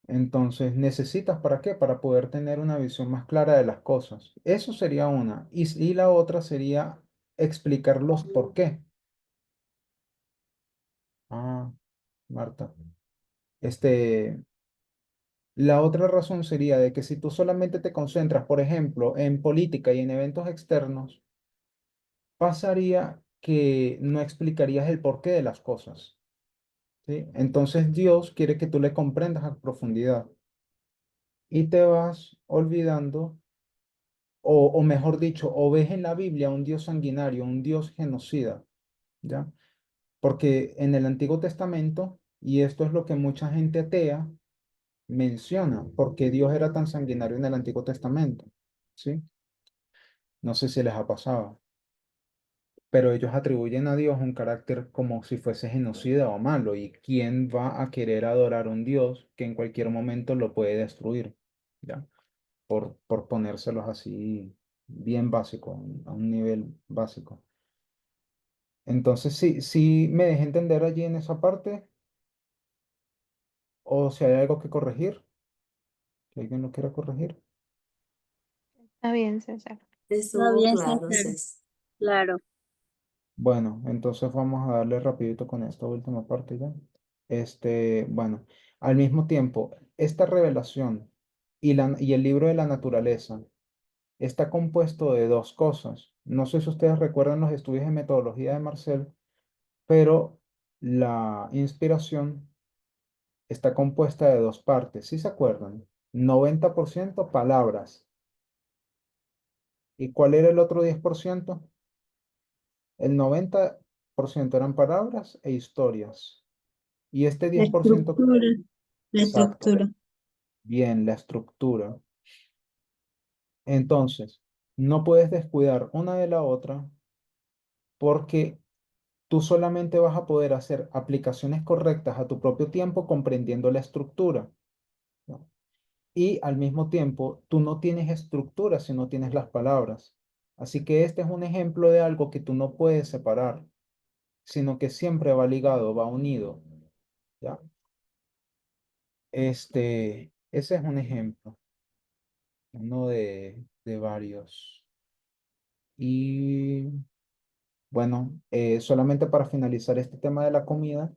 Entonces, ¿necesitas para qué? Para poder tener una visión más clara de las cosas. Eso sería una. Y la otra sería explicar los por qué. Ah, Marta. Este, la otra razón sería de que si tú solamente te concentras, por ejemplo, en política y en eventos externos, pasaría que no explicarías el porqué de las cosas, ¿sí? Entonces Dios quiere que tú le comprendas a profundidad y te vas olvidando, o mejor dicho, o ves en la Biblia un Dios sanguinario, un Dios genocida, ¿ya? Porque en el Antiguo Testamento, y esto es lo que mucha gente atea menciona, porque Dios era tan sanguinario en el Antiguo Testamento, ¿sí? No sé si les ha pasado, pero ellos atribuyen a Dios un carácter como si fuese genocida o malo, y quién va a querer adorar a un Dios que en cualquier momento lo puede destruir, ¿ya? Por ponérselos así bien básico, a un nivel básico. Entonces, sí me dejé entender allí en esa parte, o si hay algo que corregir, que alguien lo quiera corregir. Está bien, César. Está Estuvo bien, claro, César. Cés. Claro. Bueno, entonces vamos a darle rapidito con esta última parte ya. Bueno, al mismo tiempo, esta revelación y el libro de la naturaleza está compuesto de dos cosas. No sé si ustedes recuerdan los estudios de metodología de Marcel, pero la inspiración está compuesta de dos partes, ¿sí se acuerdan? 90% palabras. ¿Y cuál era el otro 10%? El 90% eran palabras e historias. Y este La 10%, estructura, la exacto, estructura. bien, la estructura. Entonces, no puedes descuidar una de la otra porque tú solamente vas a poder hacer aplicaciones correctas a tu propio tiempo comprendiendo la estructura, ¿no? Y al mismo tiempo, tú no tienes estructura si no tienes las palabras. Así que este es un ejemplo de algo que tú no puedes separar, sino que siempre va ligado, va unido, ¿ya? Ese es un ejemplo, uno de varios. Y bueno, solamente para finalizar este tema de la comida,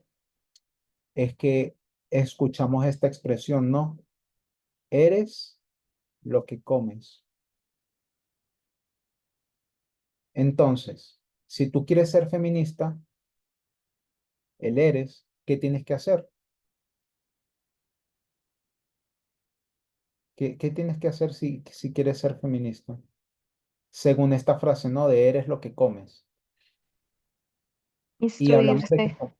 es que escuchamos esta expresión, ¿no? Eres lo que comes. Entonces, si tú quieres ser feminista, el eres, ¿qué tienes que hacer? ¿Qué tienes que hacer si quieres ser feminista? Según esta frase, ¿no? De eres lo que comes. Y hablamos de que, Instruirse,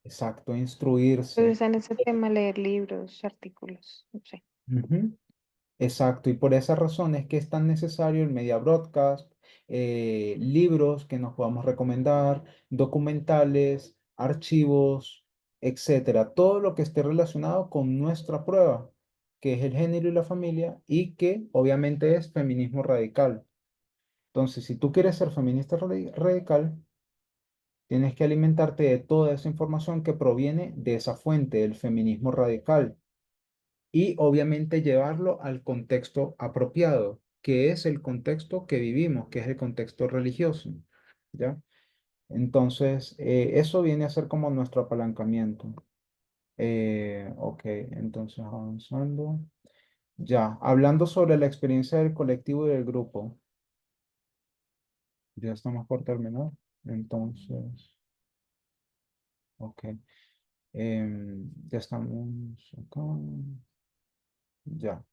exacto, instruirse. instruirse en ese tema, leer libros, artículos, no sé. Ujú. Exacto, y por esa razón es que es tan necesario el media broadcast, libros que nos podamos recomendar, documentales, archivos, etcétera, todo lo que esté relacionado con nuestra prueba, que es el género y la familia, y que obviamente es feminismo radical. Entonces, si tú quieres ser feminista radical, tienes que alimentarte de toda esa información que proviene de esa fuente, del feminismo radical y obviamente llevarlo al contexto apropiado, que es el contexto que vivimos, que es el contexto religioso, ¿ya? Entonces, eso viene a ser como nuestro apalancamiento. Ok, entonces avanzando. Ya, hablando sobre la experiencia del colectivo y del grupo, ya estamos por terminar. Entonces, ok, ya estamos acá. Ya.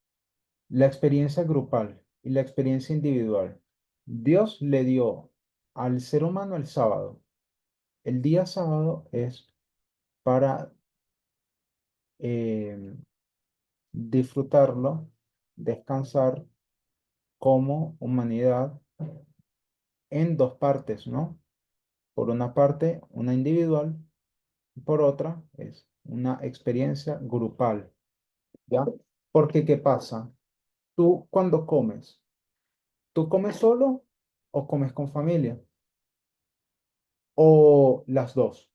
La experiencia grupal y la experiencia individual. Dios le dio al ser humano el sábado. El día sábado es para eh, disfrutarlo, descansar como humanidad en dos partes, ¿no? Por una parte, una individual, y por otra es una experiencia grupal, ¿ya? Porque, ¿qué pasa? Tú cuando comes, ¿tú comes solo o comes con familia? O las dos,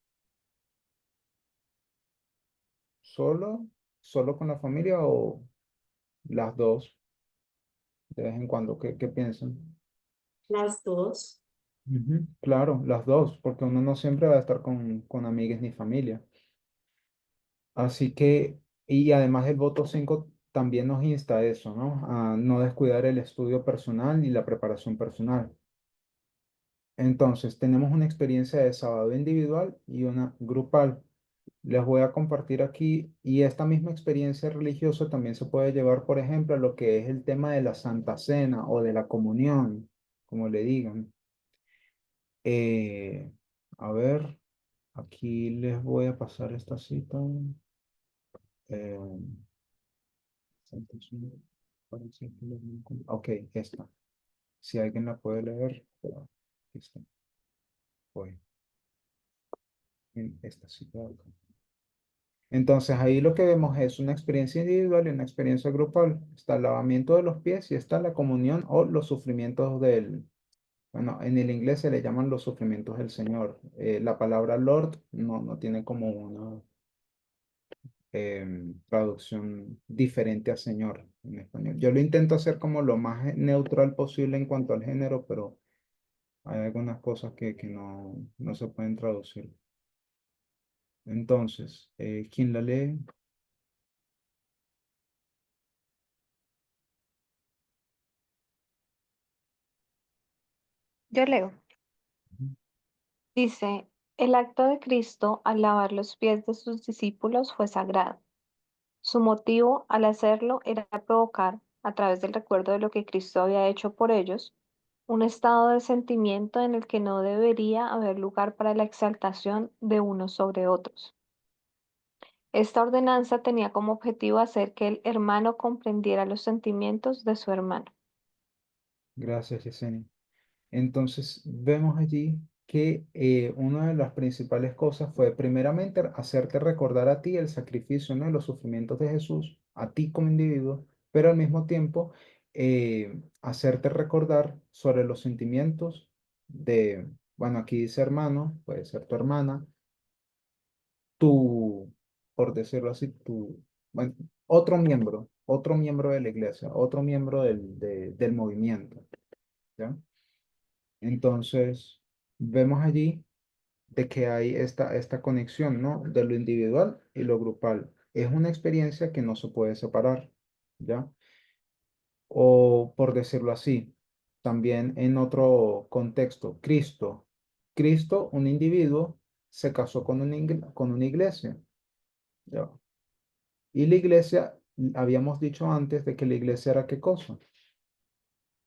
solo, solo con la familia o las dos, de vez en cuando, ¿qué piensan? Las dos. Ujú, claro, las dos, porque uno no siempre va a estar con amigas ni familia. Así que, y además el voto 5 también nos insta a eso, ¿no? A no descuidar el estudio personal ni la preparación personal. Entonces, tenemos una experiencia de sábado individual y una grupal. Les voy a compartir aquí y esta misma experiencia religiosa también se puede llevar, por ejemplo, a lo que es el tema de la Santa Cena o de la comunión, como le digan. Eh, a ver, aquí les voy a pasar esta cita. Eh, Santa Cena, parece que ok, esta. Si alguien la puede leer, pero aquí está. Voy en esta cita de acá. Entonces ahí lo que vemos es una experiencia individual y una experiencia grupal. Está el lavamiento de los pies y está la comunión o los sufrimientos bueno, en el inglés se le llaman los sufrimientos del Señor. La palabra Lord no tiene como una traducción diferente a Señor en español. Yo lo intento hacer como lo más neutral posible en cuanto al género, pero hay algunas cosas que no se pueden traducir. Entonces, ¿quién la lee? Yo leo. Dice, El acto de Cristo al lavar los pies de sus discípulos fue sagrado. Su motivo al hacerlo era provocar, a través del recuerdo de lo que Cristo había hecho por ellos, un estado de sentimiento en el que no debería haber lugar para la exaltación de unos sobre otros. Esta ordenanza tenía como objetivo hacer que el hermano comprendiera los sentimientos de su hermano. Gracias, Yesenia. Entonces, vemos allí que una de las principales cosas fue primeramente hacerte recordar a ti el sacrificio, ¿no? Y los sufrimientos de Jesús, a ti como individuo, pero al mismo tiempo hacerte recordar sobre los sentimientos de, bueno, aquí dice hermano, puede ser tu hermana, tu, por decirlo así, tu, bueno, otro miembro de la iglesia, otro miembro del movimiento, ¿ya? Entonces, vemos allí de que hay esta conexión, ¿no? De lo individual y lo grupal. Es una experiencia que no se puede separar, ¿ya? O por decirlo así, también en otro contexto, Cristo, un individuo, se casó con una iglesia, ¿ya? Y la iglesia, habíamos dicho antes de que la iglesia era ¿qué cosa?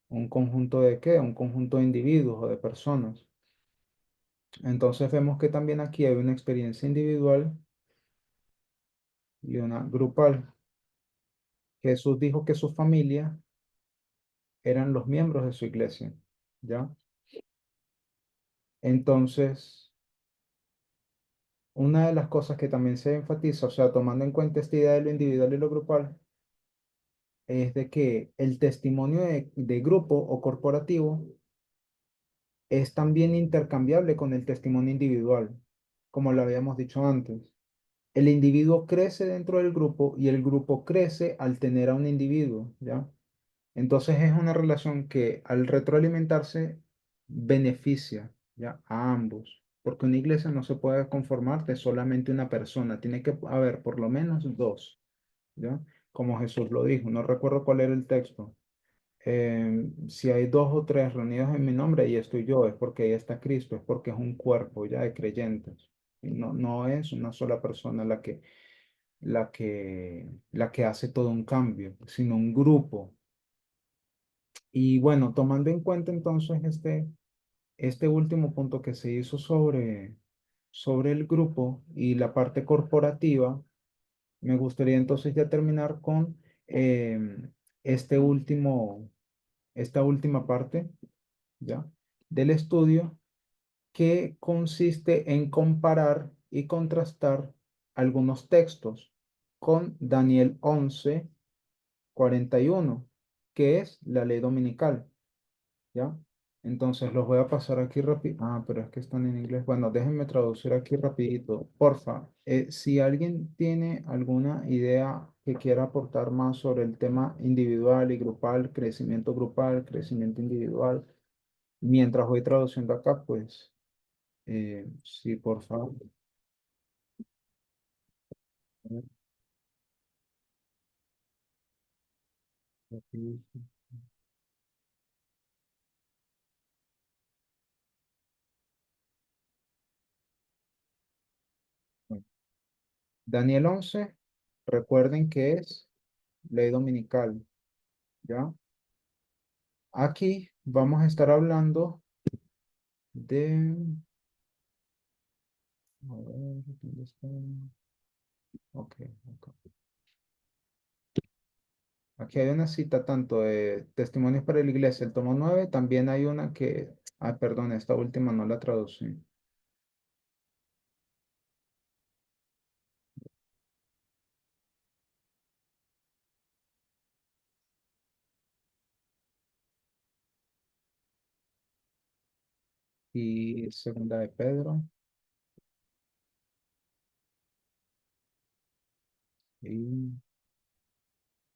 ¿Un conjunto de qué? Un conjunto de individuos o de personas. Entonces vemos que también aquí hay una experiencia individual y una grupal. Jesús dijo que su familia eran los miembros de su iglesia, ¿ya? Entonces, una de las cosas que también se enfatiza, o sea, tomando en cuenta esta idea de lo individual y lo grupal, es de que el testimonio de grupo o corporativo es también intercambiable con el testimonio individual, como lo habíamos dicho antes. El individuo crece dentro del grupo y el grupo crece al tener a un individuo, ¿ya? Entonces es una relación que al retroalimentarse beneficia, ¿ya? A ambos, porque una iglesia no se puede conformar de solamente una persona, tiene que haber por lo menos dos, ¿ya? Como Jesús lo dijo, no recuerdo cuál era el texto. Si hay dos o tres reunidos en mi nombre, ahí estoy yo, es porque ahí está Cristo, es porque es un cuerpo ya de creyentes. Y no es una sola persona la que hace todo un cambio, sino un grupo. Y bueno, tomando en cuenta entonces este último punto que se hizo sobre el grupo y la parte corporativa, me gustaría entonces ya terminar con este último, esta última parte, ¿ya? Del estudio que consiste en comparar y contrastar algunos textos con Daniel 11:41, que es la ley dominical, ¿ya? Entonces los voy a pasar aquí rápido. Ah, pero es que están en inglés. Bueno, déjenme traducir aquí rapidito. Porfa, si alguien tiene alguna idea que quiera aportar más sobre el tema individual y grupal, crecimiento individual, mientras voy traduciendo acá, pues sí, por favor. Bueno, Daniel 11, recuerden que es ley dominical, ¿ya? Aquí vamos a estar hablando de... A ver, ¿dónde está? Ok, ok. Aquí hay una cita tanto de Testimonios para la Iglesia, el tomo 9, también hay una que... Ah, perdón, esta última no la traducí. Y segunda de Pedro y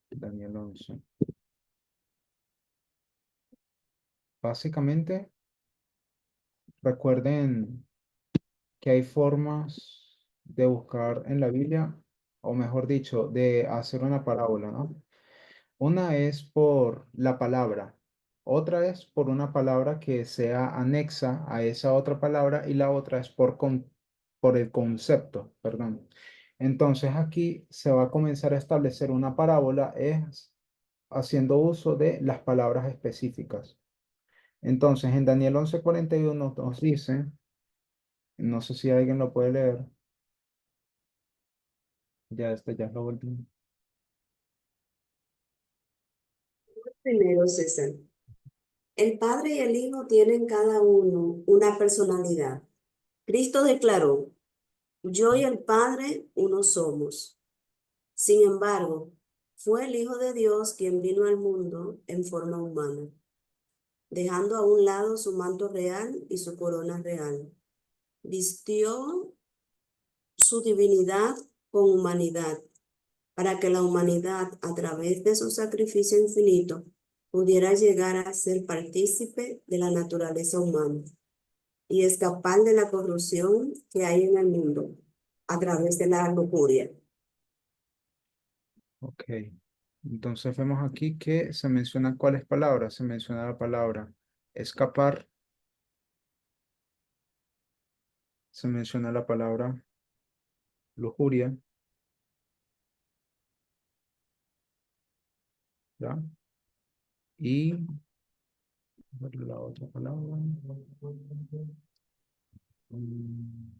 Daniel 11. Básicamente, recuerden que hay formas de buscar en la Biblia, o mejor dicho, de hacer una parábola, ¿no? Una es por la palabra, Otra es por una palabra que sea anexa a esa otra palabra y la otra es por el concepto, perdón. Entonces aquí se va a comenzar a establecer una parábola es haciendo uso de las palabras específicas. Entonces en Daniel 11:41 nos dice, no sé si alguien lo puede leer, ya lo volví. Primero, César. El Padre y el Hijo tienen cada uno una personalidad. Cristo declaró, yo y el Padre uno somos. Sin embargo, fue el Hijo de Dios quien vino al mundo en forma humana, dejando a un lado su manto real y su corona real. Vistió su divinidad con humanidad, para que la humanidad, a través de su sacrificio infinito, pudiera llegar a ser partícipe de la naturaleza humana y escapar de la corrupción que hay en el mundo a través de la lujuria. Ok. Entonces vemos aquí que se menciona cuáles palabras. Se menciona la palabra escapar, se menciona la palabra lujuria, ¿ya? Y la otra palabra. Mm,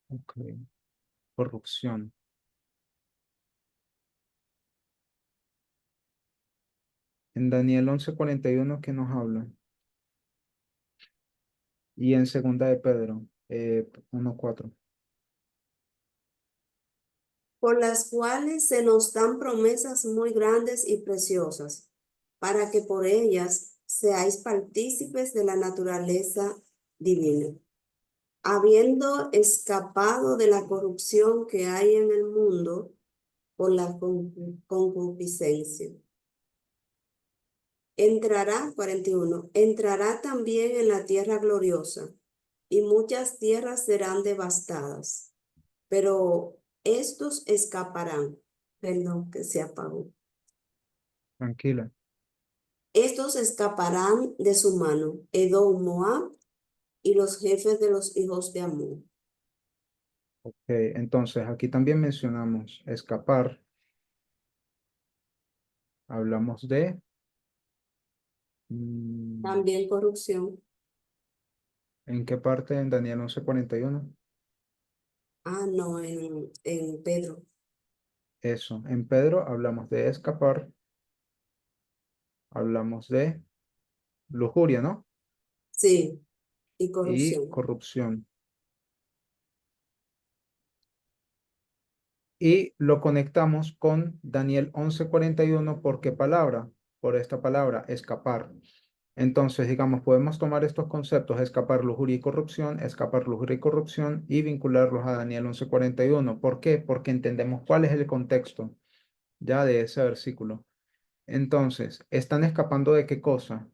ok. Corrupción. En Daniel 11:41 que nos habla. Y en segunda de Pedro 1:4. Por las cuales se nos dan promesas muy grandes y preciosas, para que por ellas seáis partícipes de la naturaleza divina, habiendo escapado de la corrupción que hay en el mundo por la concupiscencia. Entrará, 41, entrará también en la tierra gloriosa, y muchas tierras serán devastadas, pero estos escaparán. Perdón, que se apagó. Tranquila. Estos escaparán de su mano, Edom, Moab y los jefes de los hijos de Amón. Ok. Entonces aquí también mencionamos escapar. Hablamos de... mm, También corrupción. ¿en qué parte en Daniel 11:41? Ah, no, en Pedro. Eso. En Pedro hablamos de escapar, hablamos de lujuria, ¿no? Sí, y Y corrupción. corrupción. Y lo conectamos con Daniel 11:41. ¿Por qué palabra? Por esta palabra, escapar. Entonces, digamos, podemos tomar estos conceptos, escapar, lujuria y corrupción, y vincularlos a Daniel 11:41. ¿Por qué? Porque entendemos cuál es el contexto ya de ese versículo. Entonces, ¿están escapando de qué cosa?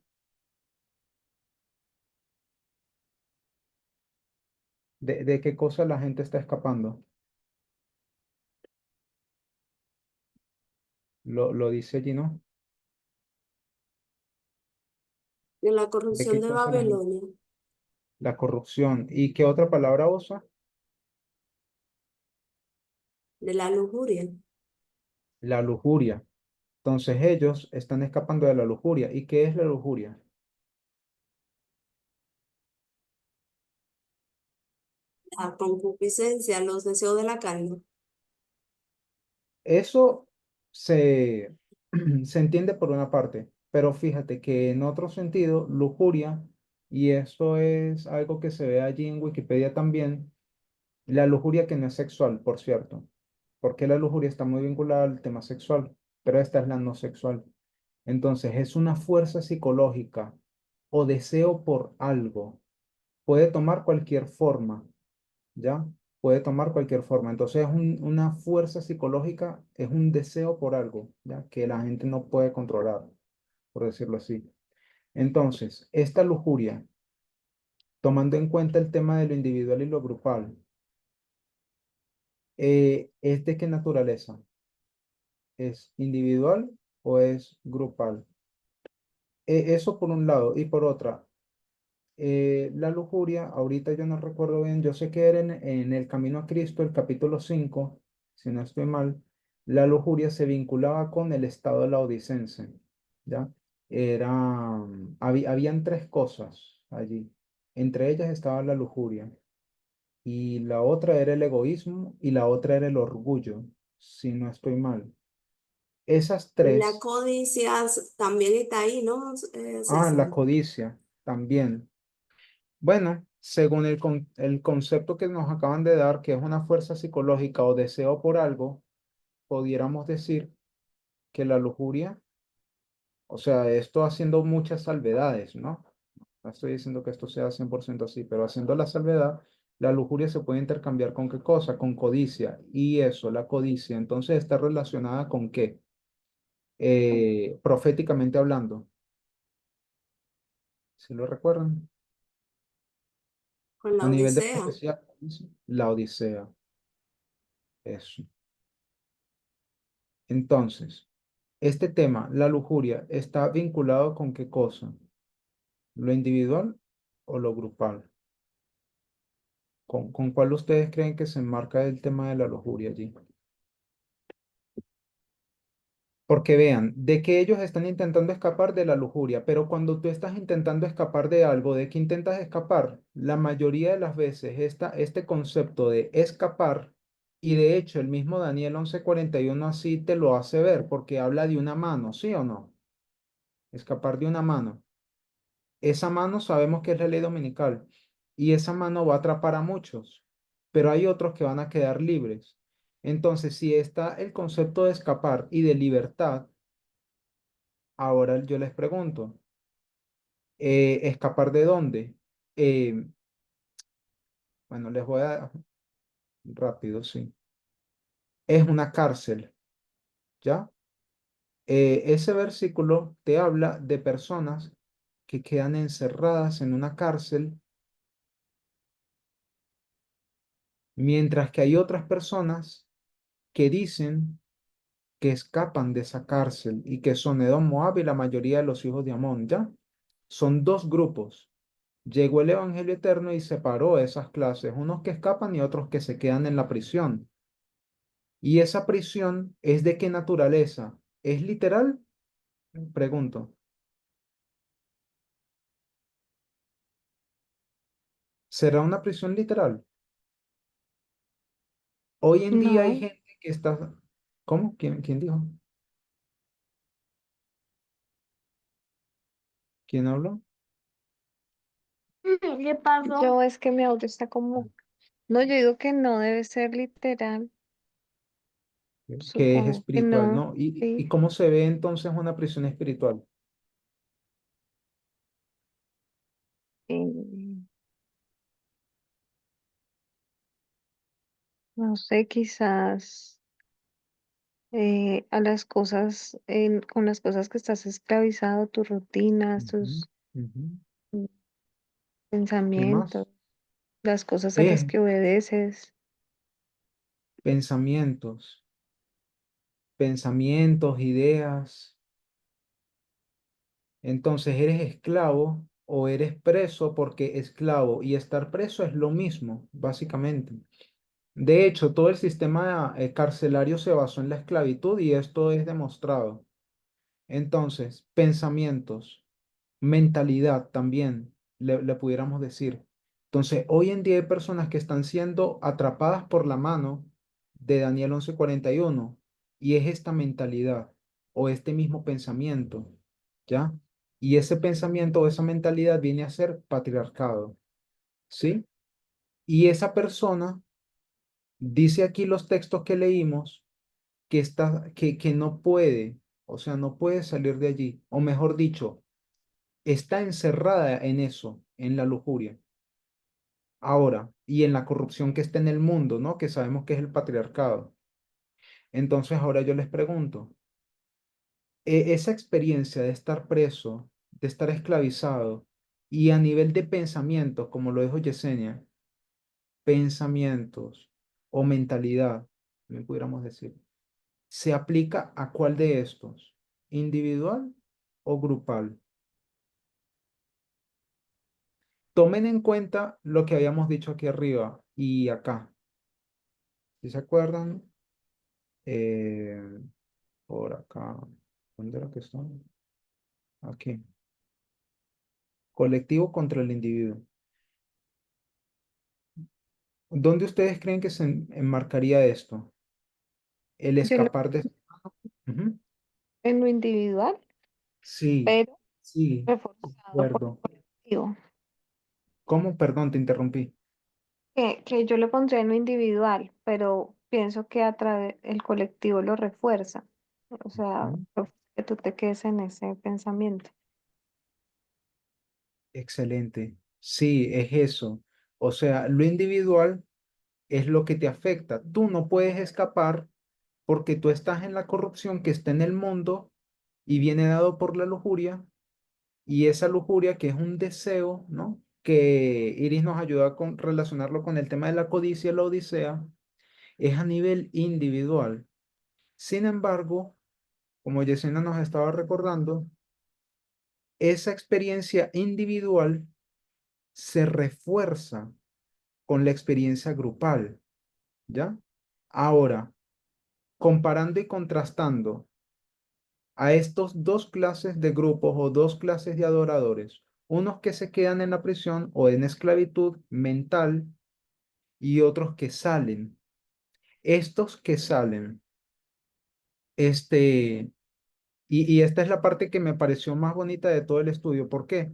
¿De qué cosa la gente está escapando? Lo dice allí, ¿no? De la ¿De corrupción qué de cosa la gente? Babilonia, La corrupción. ¿Y qué otra palabra usa? de la lujuria, La lujuria. Entonces ellos están escapando de la lujuria. ¿Y qué es la lujuria? la concupiscencia, los deseos de la carne. Eso se, se entiende por una parte, pero fíjate que en otro sentido, lujuria, y esto es algo que se ve allí en Wikipedia también, la lujuria que no es sexual, por cierto, porque la lujuria está muy vinculada al tema sexual, pero esta es la no sexual. Entonces, es una fuerza psicológica o deseo por algo. Puede tomar cualquier forma, ¿ya? Puede tomar cualquier forma. Entonces, es una fuerza psicológica, es un deseo por algo, ¿ya? Que la gente no puede controlar, por decirlo así. Entonces, esta lujuria, tomando en cuenta el tema de lo individual y lo grupal, ¿es de qué naturaleza? ¿Es individual o es grupal? Eso por un lado. Y por otra, la lujuria, ahorita yo no recuerdo bien, yo sé que era en el Camino a Cristo, el capítulo 5 si no estoy mal, la lujuria se vinculaba con el estado de la odicense, ¿ya? Habían tres cosas allí. Entre ellas estaba la lujuria, y la otra era el egoísmo, y la otra era el orgullo, si no estoy mal. Esas La tres, codicia también está ahí, ¿no, la César? codicia también. Bueno, según el concepto que nos acaban de dar, que es una fuerza psicológica o deseo por algo, pudiéramos decir que la lujuria, o sea, esto haciendo muchas salvedades, ¿no? No estoy diciendo que esto sea 100% así, pero haciendo la salvedad, la lujuria se puede intercambiar con qué cosa, con codicia. Y eso, la codicia, entonces está relacionada con qué, proféticamente hablando, ¿si lo recuerdan? Con A la nivel de Odisea. profecía, la Odisea, eso. Entonces, este tema, la lujuria, ¿está vinculado con qué cosa? ¿Lo individual o lo grupal? ¿Con cuál ustedes creen que se enmarca el tema de la lujuria allí? Porque vean, de que ellos están intentando escapar de la lujuria, pero cuando tú estás intentando escapar de algo, ¿de qué intentas escapar? La mayoría de las veces este concepto de escapar, y de hecho el mismo Daniel 11:41 así te lo hace ver, porque habla de una mano, ¿sí o no? Escapar de una mano. Esa mano sabemos que es la ley dominical y esa mano va a atrapar a muchos, pero hay otros que van a quedar libres. Entonces, si está el concepto de escapar y de libertad, ahora yo les pregunto, ¿escapar de dónde? Eh, bueno, les voy a rápido, sí. Es una cárcel, ¿ya? Ese versículo te habla de personas que quedan encerradas en una cárcel, mientras que hay otras personas que dicen que escapan de esa cárcel y que son Edom, Moab y la mayoría de los hijos de Amón, ¿ya? Son dos grupos. Llegó el Evangelio eterno y separó esas clases, unos que escapan y otros que se quedan en la prisión. ¿Y esa prisión es de qué naturaleza? ¿Es literal? Pregunto. ¿Será una prisión literal? Hoy en día hay No, gente que está... ¿Cómo? ¿Quién dijo? ¿Quién habló? ¿qué pasó? Yo es que mi audio está como, no, yo digo que no debe ser literal, Que es supongo que espiritual, no, ¿no? ¿Y sí. cómo se ve entonces una prisión espiritual? eh, no sé, quizás a las cosas, con las cosas que estás esclavizado, tus rutinas, Ujú, tus ujú. mm, ¿Qué pensamientos, más? las cosas a las que obedeces. Pensamientos, pensamientos, ideas. Entonces, ¿eres esclavo o eres preso? Porque esclavo y estar preso es lo mismo, básicamente. De hecho, todo el sistema carcelario se basó en la esclavitud y esto es demostrado. Entonces, pensamientos, mentalidad también, le pudiéramos decir. Entonces, hoy en día hay personas que están siendo atrapadas por la mano de Daniel 11:41 y es esta mentalidad o este mismo pensamiento, ¿ya? Y ese pensamiento o esa mentalidad viene a ser patriarcado, ¿sí? Y esa persona dice aquí los textos que leímos que no puede, o sea, no puede salir de allí, o mejor dicho, está encerrada en eso, en la lujuria. Ahora, y en la corrupción que está en el mundo, ¿no? Que sabemos que es el patriarcado. Entonces, ahora yo les pregunto, esa experiencia de estar preso, de estar esclavizado, y a nivel de pensamientos, como lo dijo Yesenia, pensamientos o mentalidad, me pudiéramos decir. ¿Se aplica a cuál de estos? ¿Individual o grupal? Tomen en cuenta lo que habíamos dicho aquí arriba y acá. ¿Sí se acuerdan? Eh, por acá. ¿Dónde era que están? Aquí. Colectivo contra el individuo. ¿Dónde ustedes creen que se enmarcaría esto? El Yo lo escapar de... Ujú. en lo individual, Sí, pero sí, de reforzado por acuerdo. lo colectivo. ¿Cómo? Perdón, te interrumpí. Que yo le pondré en lo individual, pero pienso que a través el colectivo lo refuerza. O sea, Ujú. que tú te quedes en ese pensamiento. Excelente. Sí, es eso. O sea, lo individual es lo que te afecta. Tú no puedes escapar porque tú estás en la corrupción que está en el mundo y viene dado por la lujuria, y esa lujuria que es un deseo, ¿no? Que Iris nos ayuda a relacionarlo con el tema de la codicia y la odisea, es a nivel individual. Sin embargo, como Yesenia nos estaba recordando, esa experiencia individual se refuerza con la experiencia grupal, ¿ya? Ahora, comparando y contrastando a estos dos clases de grupos o dos clases de adoradores, unos que se quedan en la prisión o en esclavitud mental y otros que salen. Estos que salen, este, y esta es la parte que me pareció más bonita de todo el estudio. ¿Por qué?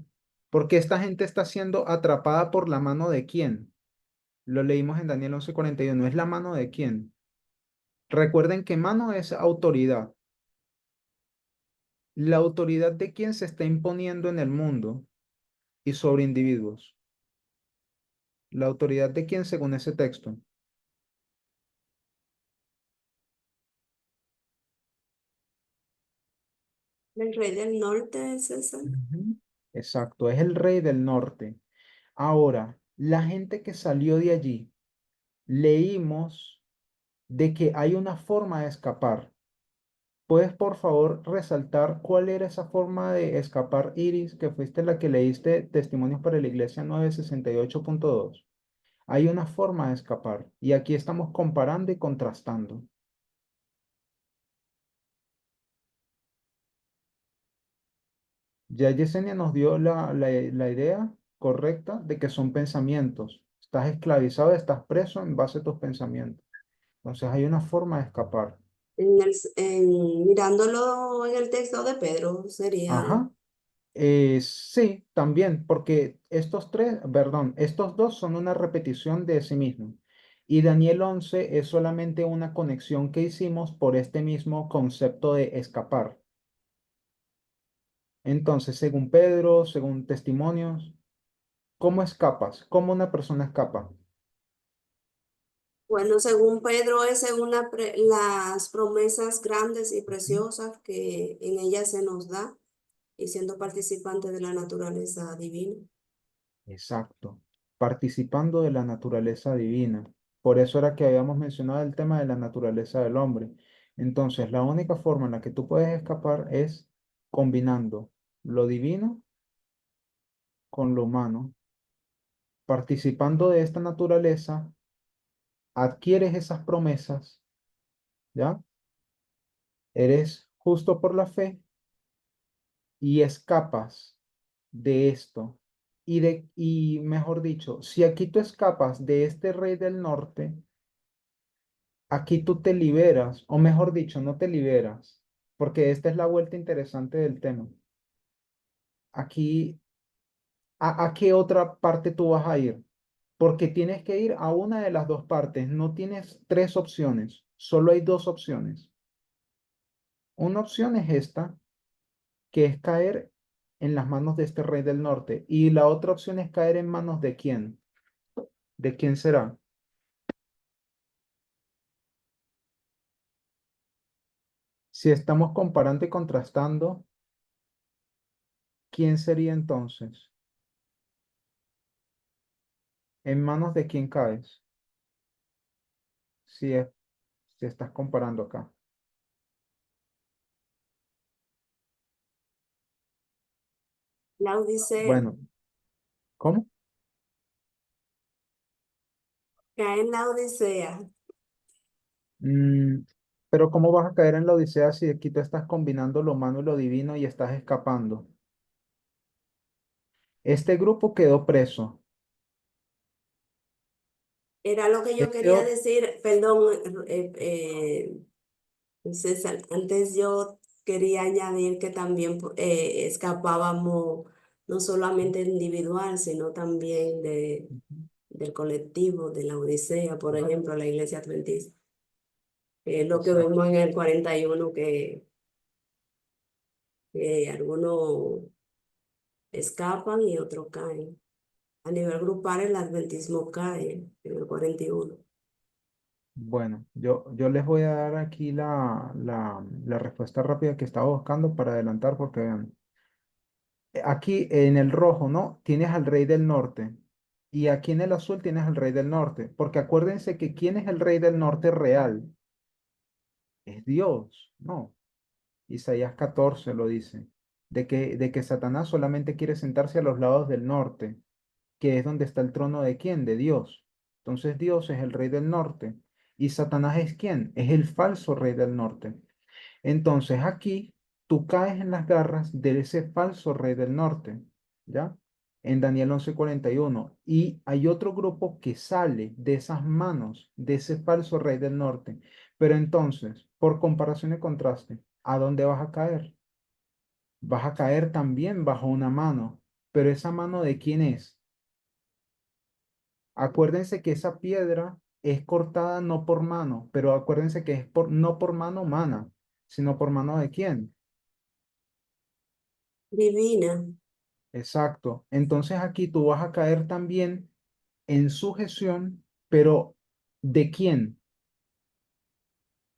Porque esta gente está siendo atrapada por la mano de quién. Lo leímos en Daniel 11:41. ¿Es la mano de quién? Recuerden que mano es autoridad. La autoridad de quién se está imponiendo en el mundo y sobre individuos. La autoridad de quién según ese texto. El rey del norte, César. Ujú. Exacto, es el rey del norte. Ahora, la gente que salió de allí, leímos de que hay una forma de escapar. ¿Puedes, por favor, resaltar cuál era esa forma de escapar, Iris, que fuiste la que leíste Testimonios para la Iglesia 968.2? Hay una forma de escapar y aquí estamos comparando y contrastando. Ya Yesenia nos dio la idea correcta de que son pensamientos. Estás esclavizado, estás preso en base a tus pensamientos. Entonces hay una forma de escapar. Mirándolo en el texto de Pedro, sería, ¿no? Ajá. Sí, también, porque estos tres, perdón, estos dos son una repetición de sí mismo. Y Daniel 11 es solamente una conexión que hicimos por este mismo concepto de escapar. Entonces, según Pedro, según testimonios, ¿cómo escapas? ¿Cómo una persona escapa? Bueno, según Pedro, es según las promesas grandes y Ujú. preciosas que en ellas se nos da y siendo participante de la naturaleza divina. Exacto, participando de la naturaleza divina. Por eso era que habíamos mencionado el tema de la naturaleza del hombre. Entonces, la única forma en la que tú puedes escapar es combinando lo divino con lo humano. Participando de esta naturaleza, adquieres esas promesas, ¿ya? Eres justo por la fe y escapas de esto. Y mejor dicho, si aquí tú escapas de este rey del norte, aquí tú te liberas, o mejor dicho, no te liberas, porque esta es la vuelta interesante del tema. Aquí, ¿a qué otra parte tú vas a ir? Porque tienes que ir a una de las dos partes, no tienes tres opciones, solo hay dos opciones. Una opción es esta, que es caer en las manos de este rey del norte, y la otra opción es caer en manos de quién. ¿De quién será? Si estamos comparando y contrastando, ¿quién sería entonces? ¿En manos de quién caes? Si, si estás comparando acá. La Odisea. Bueno, ¿cómo? Cae en la Odisea. Mm, pero ¿cómo vas a caer en la Odisea si aquí tú estás combinando lo humano y lo divino y estás escapando? Este grupo quedó preso. Era lo que yo Este quería ot- decir, perdón, César, antes yo quería añadir que también escapábamos no solamente individual, sino también del colectivo, de la Odisea, por ejemplo, la Iglesia Adventista, que es lo que Exacto. vemos en el 41, que algunos escapan y otros caen. A nivel grupal, el adventismo cae en el 41. Bueno, yo les voy a dar aquí la respuesta rápida que estaba buscando para adelantar, porque vean, aquí en el rojo, ¿no? Tienes al rey del norte y aquí en el azul tienes al rey del norte, porque acuérdense que ¿quién es el rey del norte real? Es Dios, ¿no? Isaías 14 lo dice, de que Satanás solamente quiere sentarse a los lados del norte, que es donde está el trono de quién, de Dios. Entonces Dios es el rey del norte. ¿Y Satanás es quién? Es el falso rey del norte. Entonces aquí tú caes en las garras de ese falso rey del norte, ¿ya? En Daniel 11:41. Y hay otro grupo que sale de esas manos de ese falso rey del norte. Pero entonces, por comparación y contraste, ¿a dónde vas a caer? Vas a caer también bajo una mano. Pero esa mano ¿de quién es? Acuérdense que esa piedra es cortada no por mano, pero acuérdense que es no por mano humana, sino por mano de quién. Divina, Exacto. Entonces aquí tú vas a caer también en sujeción, pero ¿de quién?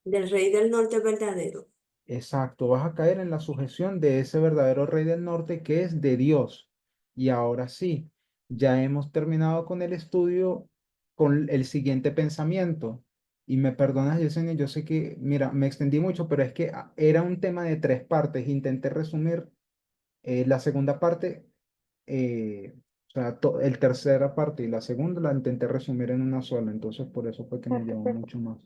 del Rey del Norte verdadero. Exacto. Vas a caer en la sujeción de ese verdadero rey del norte que es de Dios. Y ahora sí, ya hemos terminado con el estudio, con el siguiente pensamiento. Y me perdonas, Yesenia, yo sé que, mira, me extendí mucho, pero es que era un tema de tres partes. Intenté resumir la segunda parte, o sea, el tercera parte y la segunda la intenté resumir en una sola, entonces por eso fue que me llevó Perfecto. mucho más.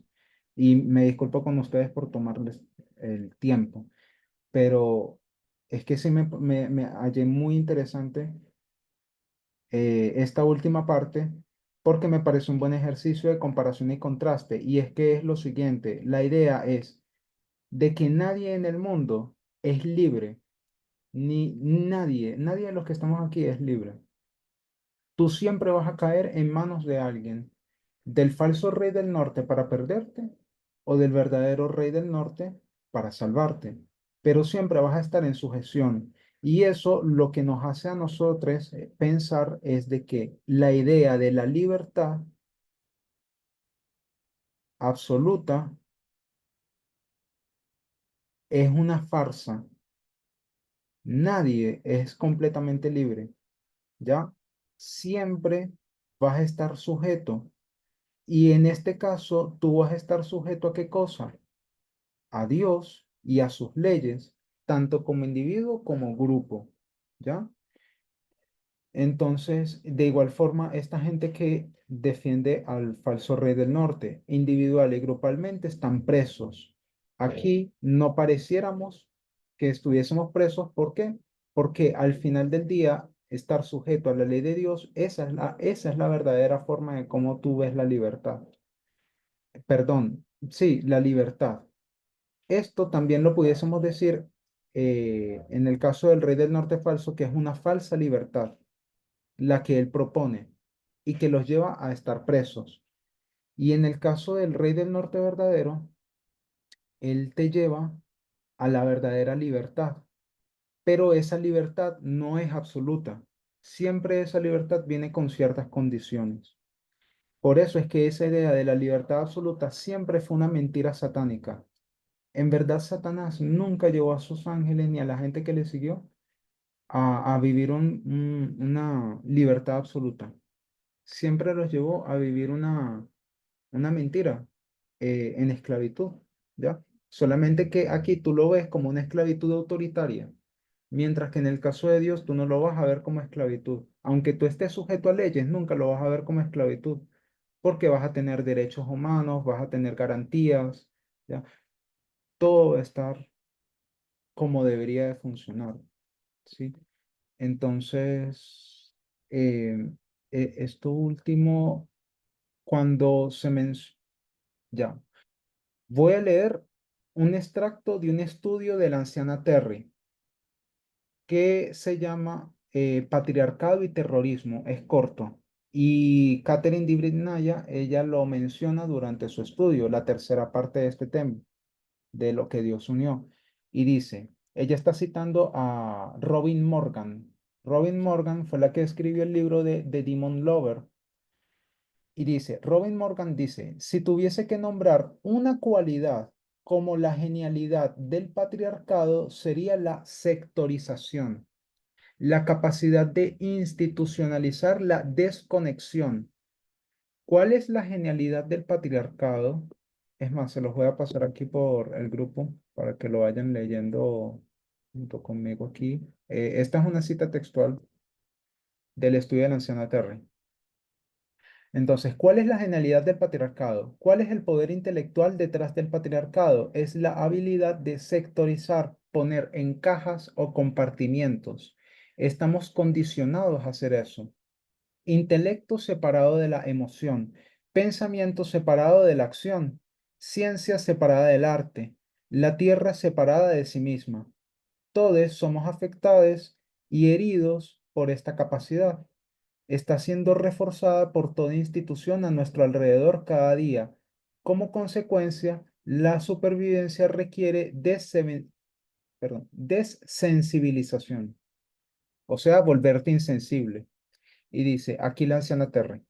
Y me disculpo con ustedes por tomarles el tiempo, pero es que sí me hallé muy interesante esta última parte porque me parece un buen ejercicio de comparación y contraste. Y es que es lo siguiente, la idea es de que nadie en el mundo es libre, ni nadie de los que estamos aquí es libre. Tú siempre vas a caer en manos de alguien, del falso rey del norte para perderte o del verdadero rey del norte para salvarte, pero siempre vas a estar en sujeción. Y eso lo que nos hace a nosotros pensar es de que la idea de la libertad absoluta es una farsa. Nadie es completamente libre, ¿ya? Siempre vas a estar sujeto. Y en este caso, tú vas a estar sujeto a qué cosa? A Dios y a sus leyes, tanto como individuo como grupo, ¿ya? Entonces, de igual forma, esta gente que defiende al falso rey del norte, individual y grupalmente, están presos. Aquí no pareciéramos que estuviésemos presos. ¿Por qué? Porque al final del día, estar sujeto a la ley de Dios, esa es la verdadera forma de cómo tú ves la libertad. Perdón, sí, la libertad. Esto también lo pudiésemos decir en el caso del rey del norte falso, que es una falsa libertad, la que él propone y que los lleva a estar presos. Y en el caso del rey del norte verdadero, él te lleva a la verdadera libertad, pero esa libertad no es absoluta. Siempre esa libertad viene con ciertas condiciones. Por eso es que esa idea de la libertad absoluta siempre fue una mentira satánica. En verdad, Satanás nunca llevó a sus ángeles ni a la gente que le siguió a vivir una libertad absoluta. Siempre los llevó a vivir una mentira en esclavitud, ¿ya? Solamente que aquí tú lo ves como una esclavitud autoritaria, Mientras que en el caso de Dios tú no lo vas a ver como esclavitud. Aunque tú estés sujeto a leyes, nunca lo vas a ver como esclavitud, porque vas a tener derechos humanos, vas a tener garantías, ¿ya? Todo va a estar como debería de funcionar, ¿sí? Entonces, eh, esto último, cuando se menciona, ya, voy a leer un extracto de un estudio de la anciana Terry que se llama Patriarcado y Terrorismo. Es corto. Y Catherine Di Brignaya, ella lo menciona durante su estudio, la tercera parte de este tema, de lo que Dios unió. Y dice, ella está citando a Robin Morgan. Robin Morgan fue la que escribió el libro de The Demon Lover. Y dice, Robin Morgan dice, si tuviese que nombrar una cualidad como la genialidad del patriarcado, sería la sectorización, la capacidad de institucionalizar la desconexión. ¿Cuál es la genialidad del patriarcado? Es más, se los voy a pasar aquí por el grupo para que lo vayan leyendo junto conmigo aquí. Esta es una cita textual del estudio de la anciana Terry. Entonces, ¿cuál es la genialidad del patriarcado? ¿Cuál es el poder intelectual detrás del patriarcado? Es la habilidad de sectorizar, poner en cajas o compartimientos. Estamos condicionados a hacer eso. Intelecto separado de la emoción, pensamiento separado de la acción, ciencia separada del arte, la tierra separada de sí misma. Todos somos afectados y heridos por esta capacidad. Está siendo reforzada por toda institución a nuestro alrededor cada día. Como consecuencia, la supervivencia requiere desensibilización, o sea, volverte insensible. Y dice, aquí la anciana Terry,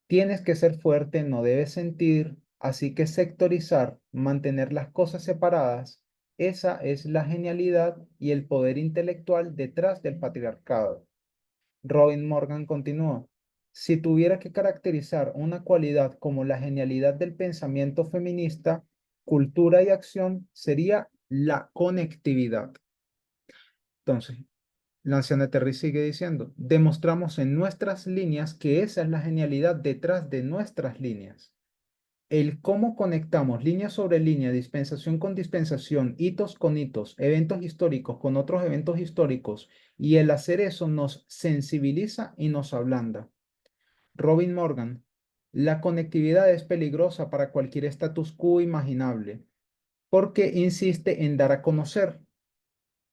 tienes que ser fuerte, no debes sentir, así que sectorizar, mantener las cosas separadas, esa es la genialidad y el poder intelectual detrás del patriarcado. Robin Morgan continuó, si tuviera que caracterizar una cualidad como la genialidad del pensamiento feminista, cultura y acción, sería la conectividad. Entonces, la anciana Terry sigue diciendo, demostramos en nuestras líneas que esa es la genialidad detrás de nuestras líneas. El cómo conectamos línea sobre línea, dispensación con dispensación, hitos con hitos, eventos históricos con otros eventos históricos, y el hacer eso nos sensibiliza y nos ablanda. Robin Morgan, la conectividad es peligrosa para cualquier status quo imaginable, porque insiste en dar a conocer.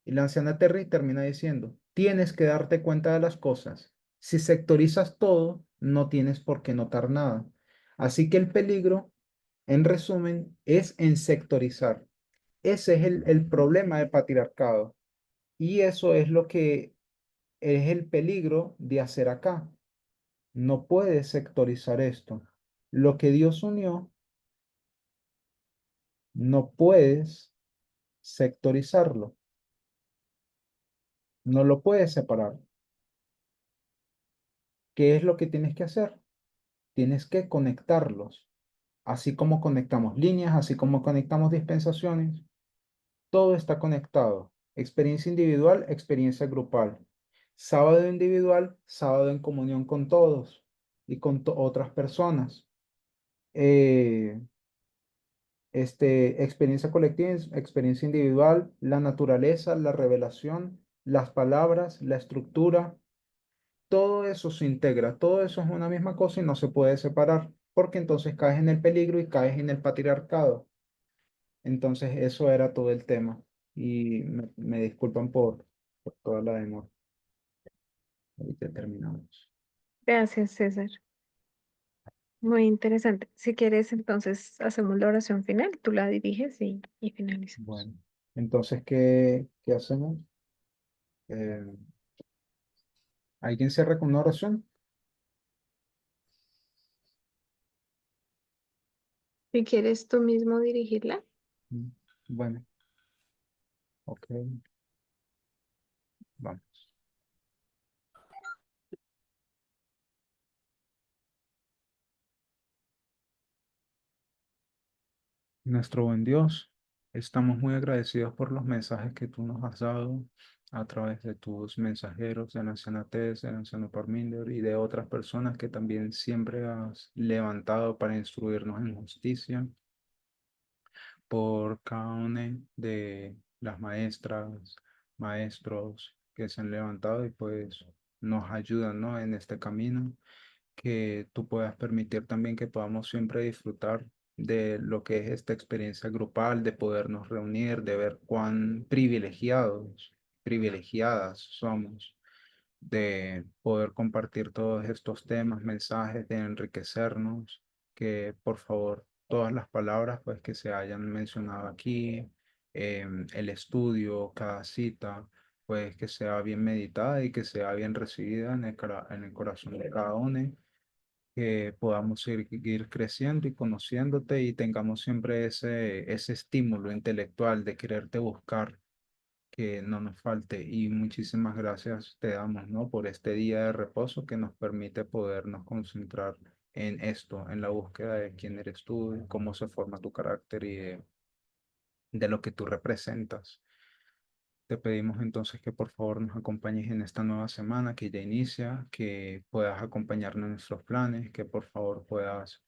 Y la anciana Terry termina diciendo, tienes que darte cuenta de las cosas. Si sectorizas todo, no tienes por qué notar nada. Así que el peligro, en resumen, es en sectorizar. Ese es el problema del patriarcado. Y eso es lo que es el peligro de hacer acá. No puedes sectorizar esto. Lo que Dios unió, no puedes sectorizarlo. No lo puedes separar. ¿Qué es lo que tienes que hacer? Tienes que conectarlos. Así como conectamos líneas, así como conectamos dispensaciones, todo está conectado. Experiencia individual, experiencia grupal. Sábado individual, sábado en comunión con todos y con otras personas. Eh, experiencia colectiva, experiencia individual, la naturaleza, la revelación, las palabras, la estructura, todo eso se integra, todo eso es una misma cosa y no se puede separar, porque entonces caes en el peligro y caes en el patriarcado. Entonces eso era todo el tema y me disculpan por toda la demora. Ahorita terminamos. Gracias, César. Muy interesante. Si quieres, entonces hacemos la oración final. Tú la diriges y finalizamos. Bueno, entonces, ¿qué hacemos? Eh, ¿Alguien cierra con una oración? Si quieres tú mismo dirigirla. Mm, Bueno, ok, vamos. Nuestro buen Dios, estamos muy agradecidos por los mensajes que tú nos has dado. a través de tus mensajeros, de la anciana Tess, de la anciana Parminder y de otras personas que también siempre has levantado para instruirnos en justicia, por cada una de las maestras, maestros que se han levantado y pues nos ayudan, ¿no? En este camino, que tú puedas permitir también que podamos siempre disfrutar de lo que es esta experiencia grupal, de podernos reunir, de ver cuán privilegiados, privilegiadas somos, de poder compartir todos estos temas, mensajes, de enriquecernos, que por favor todas las palabras pues que se hayan mencionado aquí, el estudio, cada cita, pues que sea bien meditada y que sea bien recibida en en el corazón de cada uno, que podamos seguir creciendo y conociéndote y tengamos siempre ese estímulo intelectual de quererte buscar, que no nos falte. Y muchísimas gracias te damos, ¿no? Por este día de reposo que nos permite podernos concentrar en esto, en la búsqueda de quién eres tú, cómo se forma tu carácter y de lo que tú representas. Te pedimos entonces que por favor nos acompañes en esta nueva semana que ya inicia, que puedas acompañarnos en nuestros planes, que por favor puedas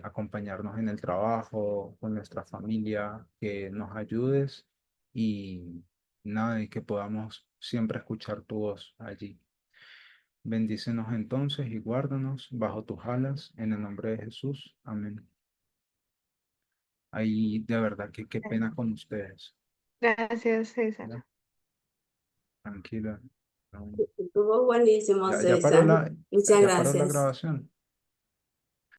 acompañarnos en el trabajo, con nuestra familia, que nos ayudes y nada, y que podamos siempre escuchar tu voz allí. Bendícenos entonces y guárdanos bajo tus alas, en el nombre de Jesús. Amén. Ahí de verdad que qué pena con ustedes. Gracias, César. ¿Ya? Tranquila. No. Estuvo buenísimo, Ya paró César. Muchas ya paró la gracias. grabación.